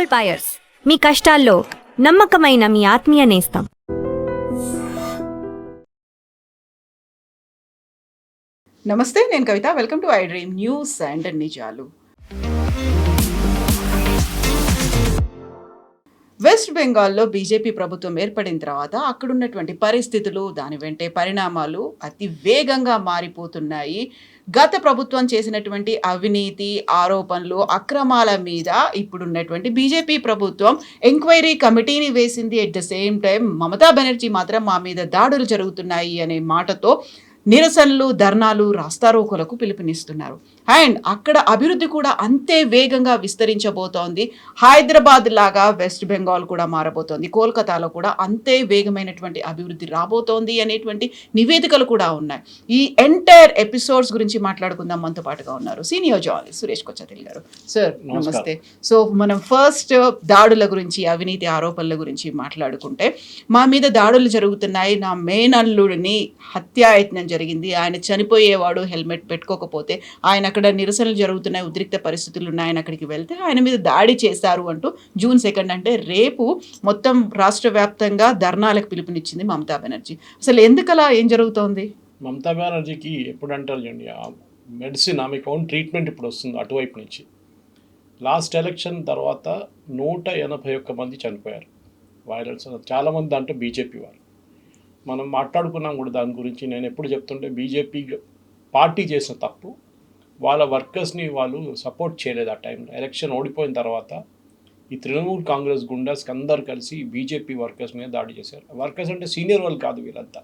Gold buyers, మీ కష్టాల్లో నమ్మకమైన మీ ఆత్మీయ నేస్తం. నమస్తే, నేను Kavitha. Welcome to I dream news and నిజాలు. వెస్ట్ బెంగాల్లో బీజేపీ ప్రభుత్వం ఏర్పడిన తర్వాత అక్కడున్నటువంటి పరిస్థితులు, దాని వెంటే పరిణామాలు అతి వేగంగా మారిపోతున్నాయి. గత ప్రభుత్వం చేసినటువంటి అవినీతి ఆరోపణలు, అక్రమాల మీద ఇప్పుడున్నటువంటి బీజేపీ ప్రభుత్వం ఎంక్వైరీ కమిటీని వేసింది. At the same time Mamata Banerjee మాత్రం మా మీద దాడులు జరుగుతున్నాయి అనే మాటతో నిరసనలు, ధర్నాలు, రాస్తారోకోలకు పిలుపునిస్తున్నారు. అండ్ అక్కడ అభివృద్ధి కూడా అంతే వేగంగా విస్తరించబోతోంది. హైదరాబాద్ లాగా వెస్ట్ బెంగాల్ కూడా మారబోతోంది. కోల్కతాలో కూడా అంతే వేగమైనటువంటి అభివృద్ధి రాబోతోంది అనేటువంటి నివేదికలు కూడా ఉన్నాయి. ఈ ఎంటైర్ ఎపిసోడ్స్ గురించి మాట్లాడుకుందాం. మనతో పాటుగా ఉన్నారు సీనియర్ జర్నలిస్ట్ సురేష్ కొచ్చతిల్ గారు. సార్ నమస్తే. సో మనం ఫస్ట్ దాడుల గురించి, అవినీతి ఆరోపణల గురించి మాట్లాడుకుంటే, మా మీద దాడులు జరుగుతున్నాయి, నా మేనల్లుడిని హత్యాయత్నం జరిగింది, ఆయన చనిపోయేవాడు హెల్మెట్ పెట్టుకోకపోతే, ఆయన అక్కడ నిరసనలు జరుగుతున్నాయి, ఉద్రిక్త పరిస్థితులు ఉన్నాయని అక్కడికి వెళ్తే ఆయన మీద దాడి చేశారు అంటూ June 2 అంటే రేపు మొత్తం రాష్ట్ర వ్యాప్తంగా ధర్నాలకు పిలుపునిచ్చింది మమతా బెనర్జీ. అసలు ఎందుకలా, ఏం జరుగుతోంది? మమతా బెనర్జీకి ఎప్పుడు అంటారు చూడండి, మెడిసిన్ ఆమెకు ఓన్ ట్రీట్మెంట్ ఇప్పుడు వస్తుంది అటువైపు నుంచి. లాస్ట్ ఎలక్షన్ తర్వాత 181 మంది చనిపోయారు వైలెన్స్. చాలామంది దాంట్లో బీజేపీ వాళ్ళు. మనం మాట్లాడుకున్నాం కూడా దాని గురించి. నేను ఎప్పుడు చెప్తుంటే, బీజేపీ పార్టీ చేసిన తప్పు, వాళ్ళ వర్కర్స్ని వాళ్ళు సపోర్ట్ చేయలేదు ఆ టైంలో. ఎలక్షన్ ఓడిపోయిన తర్వాత ఈ తృణమూల్ కాంగ్రెస్ గుండాస్కి అందరు కలిసి బీజేపీ వర్కర్స్ మీద దాడి చేశారు. వర్కర్స్ అంటే సీనియర్ వాళ్ళు కాదు, వీళ్ళంతా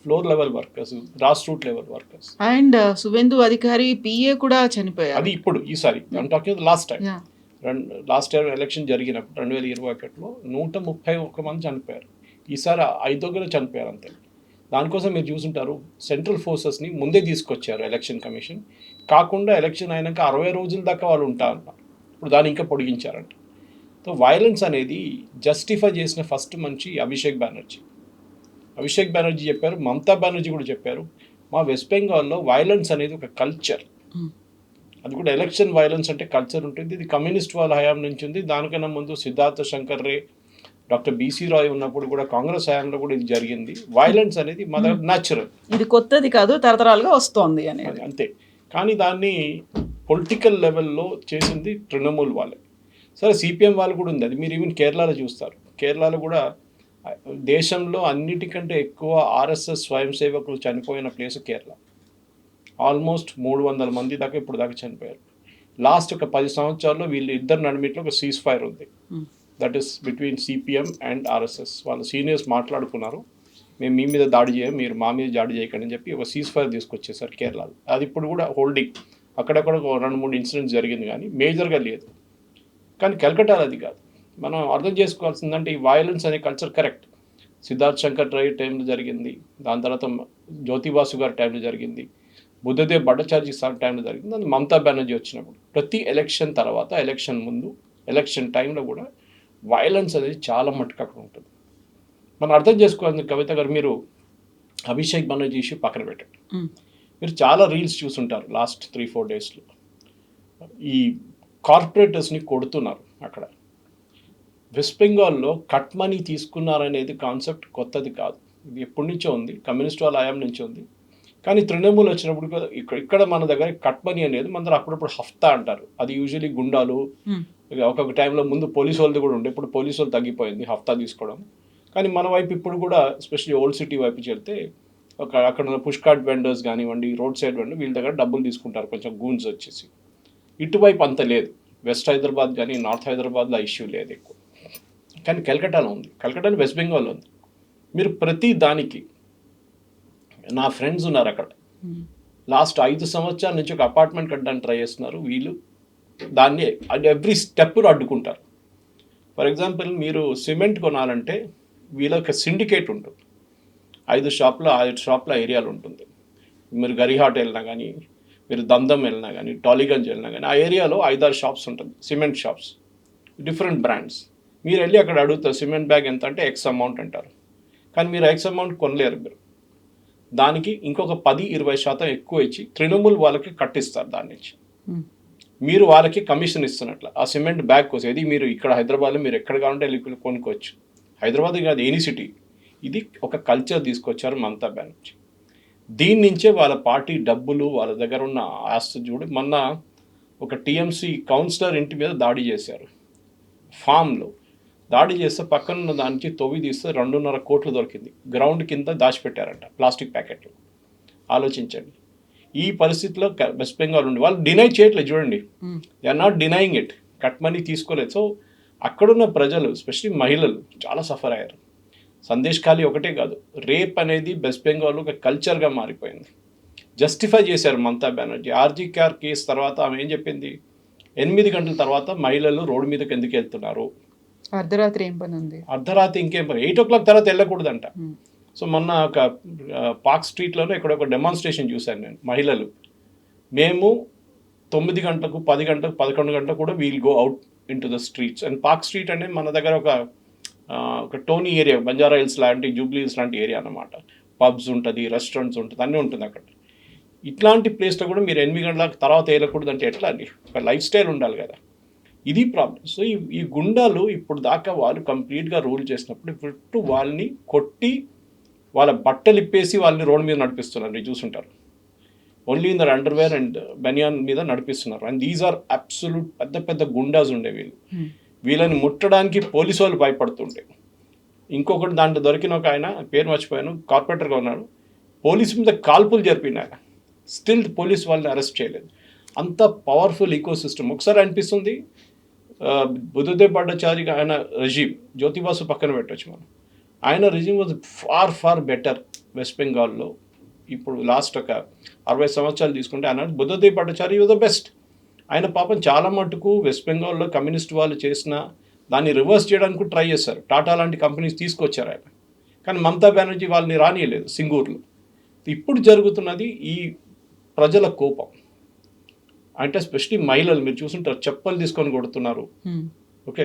floor level workers, grass root level workers. And Suvendu అధికారి పిఏ కూడా చనిపోయారు. అది ఇప్పుడు ఈసారి talking last time, last year election జరిగినప్పుడు 2021లో 131 మంది చనిపోయారు. ఈసారి 5 చనిపోయారు అంతే. దానికోసం మీరు చూసుంటారు, సెంట్రల్ ఫోర్సెస్ని ముందే తీసుకొచ్చారు ఎలక్షన్ కమిషన్. కాకుండా ఎలక్షన్ అయినాక 60 రోజుల దాకా వాళ్ళు ఉంటారన్నారు. ఇప్పుడు దాన్ని ఇంకా పొడిగించారంట. సో వైలెన్స్ అనేది జస్టిఫై చేసిన ఫస్ట్ మనిషి అభిషేక్ బెనర్జీ చెప్పారు. మమతా బెనర్జీ కూడా చెప్పారు, మా వెస్ట్ బెంగాల్లో వైలెన్స్ అనేది ఒక కల్చర్. అది కూడా ఎలక్షన్ వైలెన్స్ అంటే కల్చర్ ఉంటుంది. ఇది కమ్యూనిస్ట్ వాళ్ళ హయాం నుంచి ఉంది. దానికన్నా ముందు సిద్ధార్థ శంకర్ రే, డాక్టర్ బీసీ రాయ్ ఉన్నప్పుడు కూడా, కాంగ్రెస్ హయాంలో కూడా ఇది జరిగింది. వైలెన్స్ అనేది మన న్యాచురల్, ఇది కొత్తది కాదు, తరతరాలుగా వస్తోంది అనేది అంతే. కానీ దాన్ని పొలిటికల్ లెవెల్లో చేసింది తృణమూల్ వాళ్ళే. సరే, సిపిఎం వాళ్ళు కూడా ఉంది. అది మీరు ఈవెన్ కేరళలో చూస్తారు. కేరళలో కూడా దేశంలో అన్నిటికంటే ఎక్కువ ఆర్ఎస్ఎస్ స్వయం సేవకులు చనిపోయిన ప్లేస్ కేరళ. ఆల్మోస్ట్ 300 మంది దాకా ఇప్పుడు దాకా చనిపోయారు. లాస్ట్ ఒక 10 సంవత్సరాల్లో వీళ్ళు ఇద్దరు నడిమిట్లో ఒక సీజ్ ఫైర్ ఉంది. That is between CPM and RSS. వాళ్ళ సీనియర్స్ మాట్లాడుకున్నారు, మేము మీ మీద దాడి చేయం, మీరు మా మీద దాడి చేయకండి అని చెప్పి ఒక సీజ్ ఫైర్ తీసుకొచ్చేసారు కేరళలో. అది ఇప్పుడు కూడా హోల్డింగ్. అక్కడక్కడ 2-3 ఇన్సిడెంట్స్ జరిగింది, కానీ మేజర్గా లేదు. కానీ కలకట్టాలో అది కాదు. మనం అర్థం చేసుకోవాల్సిందంటే, ఈ వైలెన్స్ అనే కల్చర్ కరెక్ట్. సిద్ధార్థ్ శంకర్ రాయ్ టైంలో జరిగింది, దాని తర్వాత జ్యోతిబాసు గారి టైంలో జరిగింది, బుద్ధదేవ్ భట్టాచార్జీ సార్ టైంలో జరిగింది, అది మమతా బెనర్జీ వచ్చినప్పుడు. ప్రతి ఎలక్షన్ తర్వాత, ఎలక్షన్ ముందు, ఎలక్షన్ టైంలో కూడా వైలెన్స్ అనేది చాలా మట్టుకు అక్కడ ఉంటుంది. మనం అర్థం చేసుకోవాలి. కవిత గారు, మీరు అభిషేక్ బెనర్జీ ఇష్యూ పక్కన పెట్టండి. మీరు చాలా రీల్స్ చూసుంటారు లాస్ట్ 3-4 డేస్లో. ఈ కార్పొరేటర్స్ని కొడుతున్నారు అక్కడ. వెస్ట్ బెంగాల్లో కట్ మనీ తీసుకున్నారనేది కాన్సెప్ట్ కొత్తది కాదు, ఇది ఎప్పటి నుంచో ఉంది, కమ్యూనిస్ట్ వాళ్ళ హయాం నుంచి ఉంది. కానీ తృణమూల్ వచ్చినప్పుడు ఇక్కడ మన దగ్గర కట్ మనీ అనేది మన దగ్గర అప్పుడప్పుడు హఫ్తా అంటారు. అది యూజువలీ గుండాలు, ఒక్కొక్క టైంలో ముందు పోలీసు వాళ్ళది కూడా ఉండే, ఇప్పుడు పోలీసు వాళ్ళు తగ్గిపోయింది హఫ్తా తీసుకోవడం. కానీ మన వైపు ఇప్పుడు కూడా, ఎస్పెషల్లీ ఓల్డ్ సిటీ వైపు వెళ్తే, అక్కడ ఉన్న పుష్ కార్ట్ వెండర్స్ కానివ్వండి, రోడ్ సైడ్ వెండర్, వీళ్ళ దగ్గర డబ్బులు తీసుకుంటారు కొంచెం గూన్స్ వచ్చేసి. ఇటువైపు అంత లేదు. వెస్ట్ హైదరాబాద్ కానీ నార్త్ హైదరాబాద్లో ఆ ఇష్యూ లేదు ఎక్కువ. కానీ కలకట్టాలో ఉంది, కలకట్టాలో వెస్ట్ బెంగాల్లో ఉంది. మీరు ప్రతి దానికి, నా ఫ్రెండ్స్ ఉన్నారు అక్కడ, లాస్ట్ 5 సంవత్సరాల నుంచి ఒక అపార్ట్మెంట్ కట్టడానికి ట్రై చేస్తున్నారు. వీళ్ళు దాన్ని ఎవ్రీ స్టెప్ను అడ్డుకుంటారు. ఫర్ ఎగ్జాంపుల్, మీరు సిమెంట్ కొనాలంటే వీళ్ళకి సిండికేట్ ఉంటుంది. 5 షాప్ల ఏరియాలు ఉంటుంది. మీరు గరిహాట్ వెళ్ళినా కానీ, మీరు దందం వెళ్ళినా కానీ, టాలీగంజ్ వెళ్ళినా కానీ, ఆ ఏరియాలో 5-6 షాప్స్ ఉంటుంది, సిమెంట్ షాప్స్, డిఫరెంట్ బ్రాండ్స్. మీరు వెళ్ళి అక్కడ అడుగుతారు, సిమెంట్ బ్యాగ్ ఎంత అంటే ఎక్స్ అమౌంట్ అంటారు. కానీ మీరు ఎక్స్ అమౌంట్ కొనలేరు. మీరు దానికి ఇంకొక 10-20% ఎక్కువ ఇచ్చి తృణమూల్ వాళ్ళకి కట్టిస్తారు దాని నుంచి. మీరు వాళ్ళకి కమిషన్ ఇస్తున్నట్లు ఆ సిమెంట్ బ్యాగ్ కోసం ఇది మీరు ఇక్కడ హైదరాబాద్లో మీరు ఎక్కడ కావాలంటే వెళ్ళి కొనుక్కోవచ్చు. హైదరాబాద్ కాదు, ఎనీ సిటీ. ఇది ఒక కల్చర్ తీసుకొచ్చారు మమతా బెనర్జీ. దీని నుంచే వాళ్ళ పార్టీ డబ్బులు వాళ్ళ దగ్గర ఉన్న ఆస్తి చూడు. మొన్న ఒక టీఎంసీ కౌన్సిలర్ ఇంటి మీద దాడి చేశారు, ఫామ్లో దాడి చేస్తే పక్కనున్న దానికి తొవ్వి తీస్తే 2.5 కోట్లు దొరికింది. గ్రౌండ్ కింద దాచిపెట్టారంట ప్లాస్టిక్ ప్యాకెట్లు. ఆలోచించండి. ఈ పరిస్థితిలో వెస్ట్ బెంగాల్ ఉండి వాళ్ళు డినై చేయట్లేదు. చూడండి, they are not denying it. Cut money తీసుకోలేదు. సో అక్కడున్న ప్రజలు ఎస్పెషలీ మహిళలు చాలా సఫర్ అయ్యారు. సందేశ్ ఖాళీ ఒకటే కాదు, రేప్ అనేది వెస్ట్ బెంగాల్ ఒక కల్చర్గా మారిపోయింది. జస్టిఫై చేశారు మమతా బెనర్జీ. ఆర్జీ కార్ కేసు తర్వాత ఆమె ఏం చెప్పింది, 8 గంటల తర్వాత మహిళలు రోడ్డు మీదకి ఎందుకు వెళ్తున్నారు, అర్ధరాత్రి ఏం పని ఉంది, అర్ధరాత్రి ఇంకేం పని, 8 o'clock తర్వాత వెళ్ళకూడదంట. సో మొన్న ఒక పార్క్ స్ట్రీట్లోనే ఇక్కడ ఒక డెమాన్స్ట్రేషన్ చూశాను నేను. మహిళలు మేము 9 గంటలకు 10 గంటలకు 11 గంటలకు కూడా we'll go out in to the streets. And park street అంటే మన దగ్గర ఒక టోనీ ఏరియా, బంజారా హిల్స్ లాంటి, జూబ్లీ హిల్స్ లాంటి ఏరియా అన్నమాట. పబ్స్ ఉంటుంది, రెస్టారెంట్స్ ఉంటుంది, అన్నీ ఉంటుంది అక్కడ. ఇట్లాంటి ప్లేస్లో కూడా మీరు 8 గంటల తర్వాత వేయకూడదు అంటే ఎట్లా అండి? ఒక లైఫ్ స్టైల్ ఉండాలి కదా. ఇది ప్రాబ్లం. సో ఈ గుండాలు ఇప్పుడు దాకా వాళ్ళు కంప్లీట్గా రూల్ చేసినప్పుడు ఇప్పుడు వాళ్ళని కొట్టి వాళ్ళ బట్టలు ఇప్పేసి వాళ్ళని రోడ్డు మీద నడిపిస్తున్నారు. మీరు చూసుంటారు. Only in their underwear and banian మీద నడిపిస్తున్నారు. అండ్ దీస్ ఆర్ అబ్సల్యూట్ పెద్ద పెద్ద గుండాస్ ఉండే వీళ్ళు. వీళ్ళని ముట్టడానికి పోలీసు వాళ్ళు భయపడుతుంటే. ఇంకొకటి దాంట్లో దొరికిన ఒక ఆయన, పేరు మర్చిపోయాను, కార్పొరేటర్గా ఉన్నాడు, పోలీసు మీద కాల్పులు జరిపిన ఆయన, స్టిల్ పోలీసు వాళ్ళని అరెస్ట్ చేయలేదు. అంత పవర్ఫుల్ ఈకో సిస్టమ్. ఒకసారి అనిపిస్తుంది బుద్ధదేవ్ భట్టాచారి ఆయన రెజీమ్, జ్యోతిబాసు పక్కన పెట్టవచ్చు మనం, ఆయన regime was far better west బెంగాల్లో. ఇప్పుడు లాస్ట్ ఒక 60 సంవత్సరాలు తీసుకుంటే ఆయన Buddhadeb Bhattacharya was the best. ఆయన పాపం చాలా మటుకు వెస్ట్ బెంగాల్లో కమ్యూనిస్ట్ వాళ్ళు చేసిన దాన్ని రివర్స్ చేయడానికి ట్రై చేశారు. టాటా లాంటి కంపెనీస్ తీసుకొచ్చారు ఆయన. కానీ మమతా బెనర్జీ వాళ్ళని రానియలేదు సింగూర్లో. ఇప్పుడు జరుగుతున్నది ఈ ప్రజల కోపం. అంటే ఎస్పెషలీ మహిళలు మీరు చూసుంటారు, చెప్పులు తీసుకొని కొడుతున్నారు, ఓకే,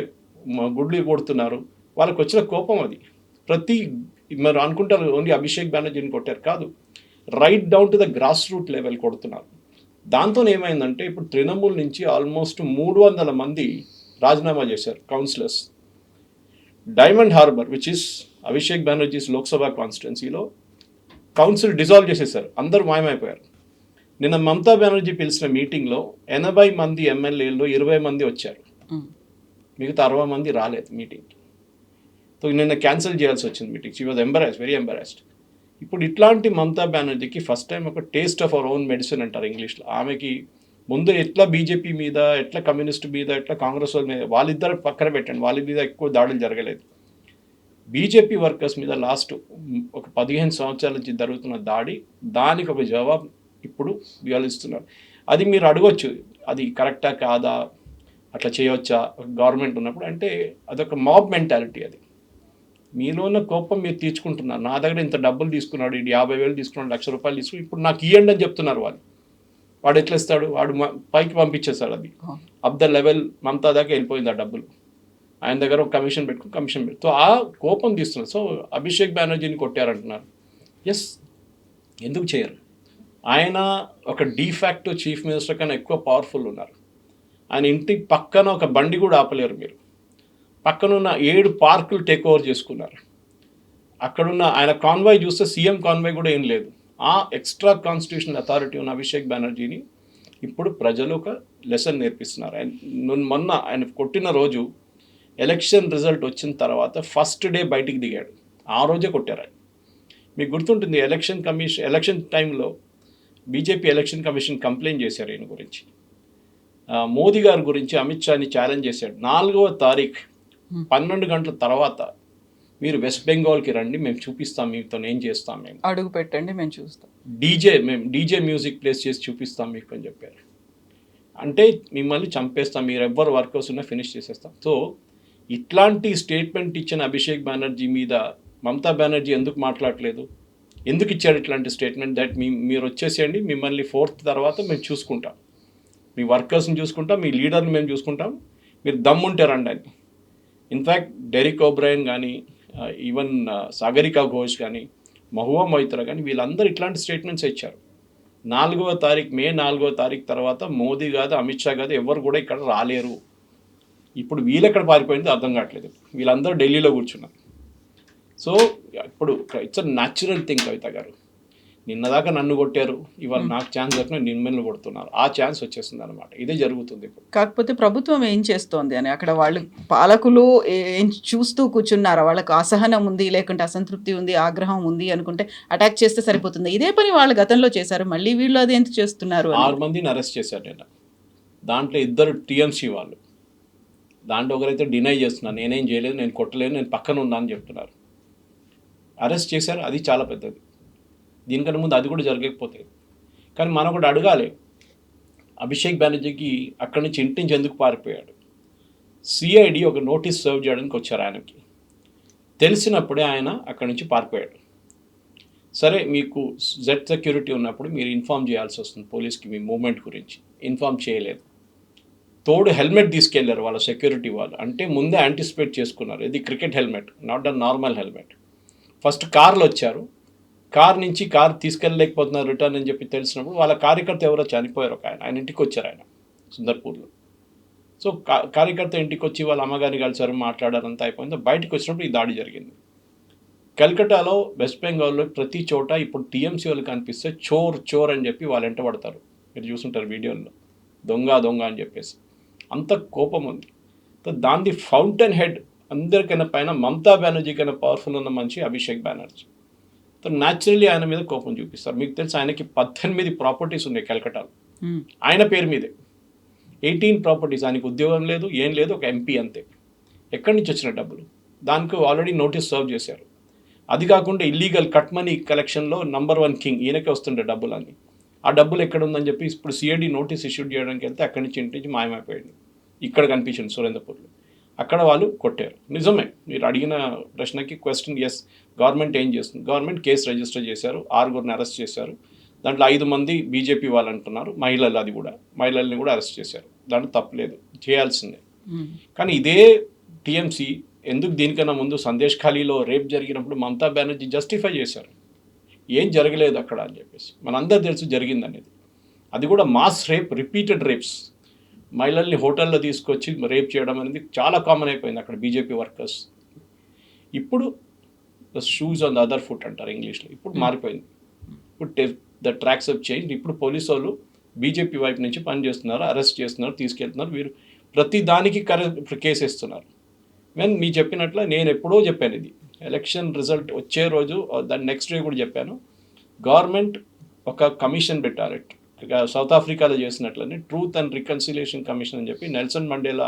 గుడ్లు కొడుతున్నారు. వాళ్ళకి వచ్చిన కోపం అది. మీరు అనుకుంటారు ఓన్లీ అభిషేక్ బెనర్జీని కొట్టారు, కాదు, right down to the grass root level కొడుతున్నారు. దాంతో ఏమైందంటే ఇప్పుడు తృణమూల్ నుంచి ఆల్మోస్ట్ 300 మంది రాజీనామా చేశారు councillors. Diamond Harbour which is Abhishek Banerjee's Lok Sabha కాన్స్టిట్యున్సీలో కౌన్సిల్ డిజాల్వ్ చేసేసారు. అందరూ మాయమైపోయారు. నిన్న మమతా బెనర్జీ పిలిచిన మీటింగ్లో 80 మంది ఎమ్మెల్యేలు 20 మంది వచ్చారు, మిగతా 60 మంది రాలేదు మీటింగ్కి. సో నిన్న క్యాన్సిల్ చేయాల్సి వచ్చింది meeting. She was embarrassed, very embarrassed. ఇప్పుడు ఇట్లాంటి మమతా బెనర్జీకి ఫస్ట్ టైం ఒక taste of our own medicine అంటారు ఇంగ్లీష్లో. ఆమెకి ముందు ఎట్లా బీజేపీ మీద, ఎట్లా కమ్యూనిస్ట్ మీద, ఎట్లా కాంగ్రెస్ వాళ్ళ మీద, వాళ్ళిద్దరు పక్కన పెట్టండి, వాళ్ళ మీద ఎక్కువ దాడులు జరగలేదు. బీజేపీ వర్కర్స్ మీద లాస్ట్ ఒక 15 సంవత్సరాల నుంచి జరుగుతున్న దాడి, దానికి ఒక జవాబు ఇప్పుడు వీళ్ళు ఇస్తున్నారు. అది మీరు అడగొచ్చు, అది కరెక్టా కాదా, అట్లా చేయవచ్చా గవర్నమెంట్ ఉన్నప్పుడు అంటే అదొక మాబ్ మెంటాలిటీ. అది మీలో ఉన్న కోపం మీరు తీర్చుకుంటున్నారు. నా దగ్గర ఇంత డబ్బులు తీసుకున్నాడు, ఇది 50,000 తీసుకున్నాడు, 1,00,000 రూపాయలు తీసుకుని ఇప్పుడు నాకు ఇవ్వండి అని చెప్తున్నారు వాళ్ళు. వాడు ఎట్లా ఇస్తాడు? వాడు పైకి పంపించేస్తాడు. అది అప్ ద లెవెల్ మమతా దాకా వెళ్ళిపోయింది ఆ డబ్బులు. ఆయన దగ్గర ఒక కమిషన్ పెట్టి సో ఆ కోపం తీస్తున్నారు. సో అభిషేక్ బెనర్జీని కొట్టారంటున్నారు. ఎస్, ఎందుకు చేయరు? ఆయన ఒక డీఫాక్టో చీఫ్ మినిస్టర్ కన్నా ఎక్కువ పవర్ఫుల్ ఉన్నారు. ఆయన ఇంటి పక్కన ఒక బండి కూడా ఆపలేరు మీరు. పక్కనున్న 7 పార్కులు టేక్ ఓవర్ చేసుకున్నారు. అక్కడున్న ఆయన కాన్వాయ్ చూస్తే సీఎం కాన్వాయ్ కూడా ఏం లేదు. ఆ ఎక్స్ట్రా కాన్స్టిట్యూషనల్ అథారిటీ ఉన్న అభిషేక్ బెనర్జీని ఇప్పుడు ప్రజలు ఒక లెసన్ నేర్పిస్తున్నారు. మొన్న ఆయన కొట్టిన రోజు ఎలక్షన్ రిజల్ట్ వచ్చిన తర్వాత ఫస్ట్ డే బయటికి దిగాడు. ఆ రోజే కొట్టారు ఆయన. మీకు గుర్తుంటుంది, ఎలక్షన్ టైంలో బీజేపీ ఎలక్షన్ కమిషన్ కంప్లైంట్ చేశారు ఈయన గురించి. మోదీ గారి గురించి అమిత్ షాని ఛాలెంజ్ చేశాడు. 4వ తారీఖు 12 గంటల తర్వాత మీరు వెస్ట్ బెంగాల్కి రండి, మేము చూపిస్తాం, మీతో ఏం చేస్తాం, మేము అడుగు పెట్టండి, మేము చూస్తాం, మేము డీజే మ్యూజిక్ ప్లేస్ చేసి చూపిస్తాం మీకు అని చెప్పారు. అంటే మిమ్మల్ని చంపేస్తాం, మీరు ఎవ్వరు వర్కర్స్ ఉన్నా ఫినిష్ చేసేస్తాం. సో ఇట్లాంటి స్టేట్మెంట్ ఇచ్చిన అభిషేక్ బెనర్జీ మీద మమతా బెనర్జీ ఎందుకు మాట్లాడలేదు? ఎందుకు ఇచ్చాడు ఇట్లాంటి స్టేట్మెంట్? దట్ మీరు వచ్చేసేయండి, మిమ్మల్ని 4th తర్వాత మేము చూసుకుంటాం, మీ వర్కర్స్ని చూసుకుంటాం, మీ లీడర్ని మేము చూసుకుంటాం, మీరు దమ్ముంటే రండి అని. ఇన్ఫ్యాక్ట్ డెరిక్ ఓబ్రైన్ కానీ, ఈవెన్ సాగరికా ఘోష్ కానీ, మహువా మొయిత్రా కానీ, వీళ్ళందరూ ఇట్లాంటి స్టేట్మెంట్స్ ఇచ్చారు. మే 4వ తారీఖు తర్వాత మోదీ కాదు, అమిత్ షా కాదు, ఎవరు కూడా ఇక్కడ రాలేరు. ఇప్పుడు వీళ్ళు ఎక్కడ పారిపోయిందో అర్థం కావట్లేదు. వీళ్ళందరూ ఢిల్లీలో కూర్చున్నారు. సో ఇప్పుడు ఇట్స్ అ న్యాచురల్ థింగ్. కవిత గారు, నిన్నదాకా నన్ను కొట్టారు, ఇవాళ నాకు ఛాన్స్ దొరికిన నిమ్మల్ని కొడుతున్నారు. ఆ ఛాన్స్ వచ్చేస్తుంది అనమాట. ఇదే జరుగుతుంది ఇప్పుడు. కాకపోతే ప్రభుత్వం ఏం చేస్తోంది అని అక్కడ వాళ్ళు పాలకులు ఏం చూస్తూ కూర్చున్నారా? వాళ్ళకు అసహనం ఉంది, లేకుంటే అసంతృప్తి ఉంది, ఆగ్రహం ఉంది అనుకుంటే అటాక్ చేస్తే సరిపోతుంది. ఇదే పని వాళ్ళు గతంలో చేశారు, మళ్ళీ వీళ్ళు అది ఎందుకు చేస్తున్నారు? 6 మందిని అరెస్ట్ చేశారు నిన్న. దాంట్లో 2 టీఎంసీ వాళ్ళు. దాంట్లో ఒకరైతే డినై చేస్తున్నారు, నేనేం చేయలేదు, నేను కొట్టలేదు, నేను పక్కన ఉన్నా అని చెప్తున్నారు. అరెస్ట్ చేశారు, అది చాలా పెద్దది. దీనికన్నా ముందు అది కూడా జరగకపోతే. కానీ మనం కూడా అడగాలి, అభిషేక్ బెనర్జీకి అక్కడి నుంచి ఇంటి నుంచి ఎందుకు పారిపోయాడు? సిఐడి ఒక నోటీస్ సర్వ్ చేయడానికి వచ్చారు ఆయనకి. తెలిసినప్పుడే ఆయన అక్కడి నుంచి పారిపోయాడు. సరే, మీకు జెడ్ సెక్యూరిటీ ఉన్నప్పుడు మీరు ఇన్ఫామ్ చేయాల్సి వస్తుంది పోలీస్కి, మీ మూవ్మెంట్ గురించి ఇన్ఫామ్ చేయలేదు. తోడు హెల్మెట్ తీసుకెళ్లారు వాళ్ళ సెక్యూరిటీ వాళ్ళు. అంటే ముందే యాంటిసిపేట్ చేసుకున్నారు, ఇది cricket helmet, not a normal helmet. First కార్లో వచ్చారు, కార్ నుంచి కార్ తీసుకెళ్ళలేకపోతున్నారు రిటర్న్ అని చెప్పి తెలిసినప్పుడు వాళ్ళ కార్యకర్త ఎవరో చనిపోయారు, ఒక ఆయన ఇంటికి వచ్చారు, ఆయన సుందర్పూర్లో. సో కార్యకర్త ఇంటికి వచ్చి వాళ్ళ అమ్మగారిని కలిసారు, మాట్లాడారు, అంతా అయిపోయింది. బయటకు వచ్చినప్పుడు ఈ దాడి జరిగింది. కల్కటాలో, వెస్ట్ బెంగాల్లో ప్రతి చోట ఇప్పుడు టీఎంసీ వాళ్ళు కనిపిస్తే చోర్ చోర్ అని చెప్పి వాళ్ళు వెంట పడతారు. మీరు చూసుంటారు వీడియోల్లో, దొంగ దొంగ అని చెప్పేసి. అంత కోపం ఉంది. దాని ఫౌంటైన్ హెడ్ అందరికైనా పైన మమతా బెనర్జీ కన్నా పవర్ఫుల్ ఉన్న మనిషి అభిషేక్ బెనర్జీ. న్యాచురల్లీ ఆయన మీద కోపం చూపిస్తారు. మీకు తెలుసు, ఆయనకి 18 ప్రాపర్టీస్ ఉన్నాయి కలకటాలో, ఆయన పేరు మీదే 18 ప్రాపర్టీస్. ఆయనకు ఉద్యోగం లేదు, ఏం లేదు, ఒక ఎంపీ అంతే. ఎక్కడి నుంచి వచ్చిన డబ్బులు? దానికి ఆల్రెడీ నోటీస్ సర్వ్ చేశారు. అది కాకుండా ఇల్లీగల్ కట్ మనీ కలెక్షన్లో నంబర్ 1 కింగ్ ఈయనకే వస్తుండే డబ్బులన్నీ. ఆ డబ్బులు ఎక్కడ ఉందని చెప్పి ఇప్పుడు సిఐడి నోటీస్ ఇష్యూ చేయడానికి వెళ్తే అక్కడి నుంచి ఇంటి నుంచి మాయమైపోయాడు. ఇక్కడ కనిపించింది సురేంద్రపూర్లో. అక్కడ వాళ్ళు కొట్టారు. నిజమే, మీరు అడిగిన ప్రశ్నకి క్వశ్చన్, ఎస్, గవర్నమెంట్ ఏం చేస్తుంది? గవర్నమెంట్ కేసు రిజిస్టర్ చేశారు, 6గురిని అరెస్ట్ చేశారు. దాంట్లో 5 మంది బీజేపీ వాళ్ళు అంటున్నారు, మహిళలు, అది కూడా మహిళల్ని కూడా అరెస్ట్ చేశారు. దాంట్లో తప్పలేదు, చేయాల్సిందే. కానీ ఇదే టీఎంసీ ఎందుకు దీనికన్నా ముందు సందేశ్ ఖాళీలో రేప్ జరిగినప్పుడు మమతా బెనర్జీ జస్టిఫై చేశారు, ఏం జరగలేదు అక్కడ అని చెప్పేసి. మనందరూ తెలుసు జరిగింది అనేది. అది కూడా మాస్ రేప్, రిపీటెడ్ రేప్స్. మహిళల్ని హోటల్లో తీసుకొచ్చి రేప్ చేయడం అనేది చాలా కామన్ అయిపోయింది అక్కడ బీజేపీ వర్కర్స్. ఇప్పుడు the shoes on the other foot అంటారు ఇంగ్లీష్లో. ఇప్పుడు మారిపోయింది. ఇప్పుడు ద ట్రాక్స్ ఆఫ్ చేంజ్. ఇప్పుడు పోలీసు వాళ్ళు బీజేపీ వైపు నుంచి పనిచేస్తున్నారు, అరెస్ట్ చేస్తున్నారు, తీసుకెళ్తున్నారు. వీరు ప్రతి దానికి కేసు ఇస్తున్నారు. మీ చెప్పినట్లు నేను ఎప్పుడో చెప్పాను, ఇది ఎలక్షన్ రిజల్ట్ వచ్చే రోజు దాని నెక్స్ట్ డే కూడా చెప్పాను, గవర్నమెంట్ ఒక కమిషన్ పెట్టాలి, సౌత్ ఆఫ్రికాలో చేసినట్లని ట్రూత్ అండ్ రికన్సిలియేషన్ కమిషన్ అని చెప్పి. నెల్సన్ మండేలా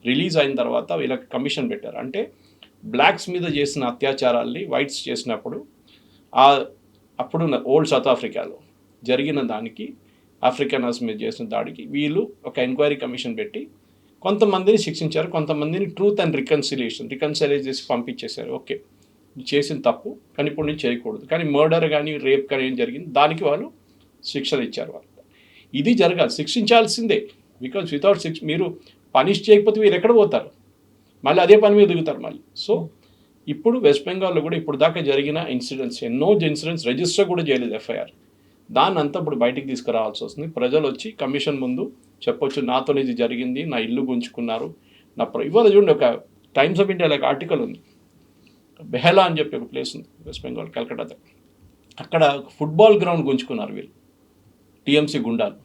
రిలీజ్ అయిన తర్వాత వీళ్ళకి కమిషన్ పెట్టారు. అంటే బ్లాక్స్ మీద చేసిన అత్యాచారాల్ని వైట్స్ చేసినప్పుడు అప్పుడు ఓల్డ్ సౌత్ ఆఫ్రికాలో జరిగిన దానికి, ఆఫ్రికనర్స్ మీద చేసిన దాడికి వీళ్ళు ఒక ఎంక్వైరీ కమిషన్ పెట్టి కొంతమందిని శిక్షించారు, కొంతమందిని ట్రూత్ అండ్ రికన్సిలైజ్ చేసి పంపించేశారు. ఓకే, చేసిన తప్పు, కానీ ఇప్పుడు నుంచి చేయకూడదు. కానీ మర్డర్ కానీ రేప్ కానీ ఏం జరిగింది దానికి వాళ్ళు శిక్షలు ఇచ్చారు. వాళ్ళు ఇది జరగాలి, శిక్షించాల్సిందే. బికాజ్ వితౌట్ మీరు పనిష్ చేయకపోతే మీరు ఎక్కడ పోతారు? మళ్ళీ అదే పని మీద దిగుతారు మళ్ళీ. సో ఇప్పుడు వెస్ట్ బెంగాల్లో కూడా ఇప్పుడు దాకా జరిగిన ఇన్సిడెంట్స్, ఎన్నో ఇన్సిడెంట్స్ రిజిస్టర్ కూడా చేయలేదు ఎఫ్ఐఆర్. దాన్ని అంతా ఇప్పుడు బయటికి తీసుకురావాల్సి వస్తుంది. ప్రజలు వచ్చి కమిషన్ ముందు చెప్పొచ్చు, నాతో ఇది జరిగింది, నా ఇల్లు గుంజుకున్నారు, ఇవాళ చూడండి, ఒక టైమ్స్ ఆఫ్ ఇండియా ఒక ఆర్టికల్ ఉంది, బెహలా అని చెప్పి ఒక ప్లేస్ ఉంది వెస్ట్ బెంగాల్ కలకట్టా. అక్కడ ఫుట్బాల్ గ్రౌండ్ గుంజుకున్నారు వీళ్ళు, టీఎంసీ గుండాలు.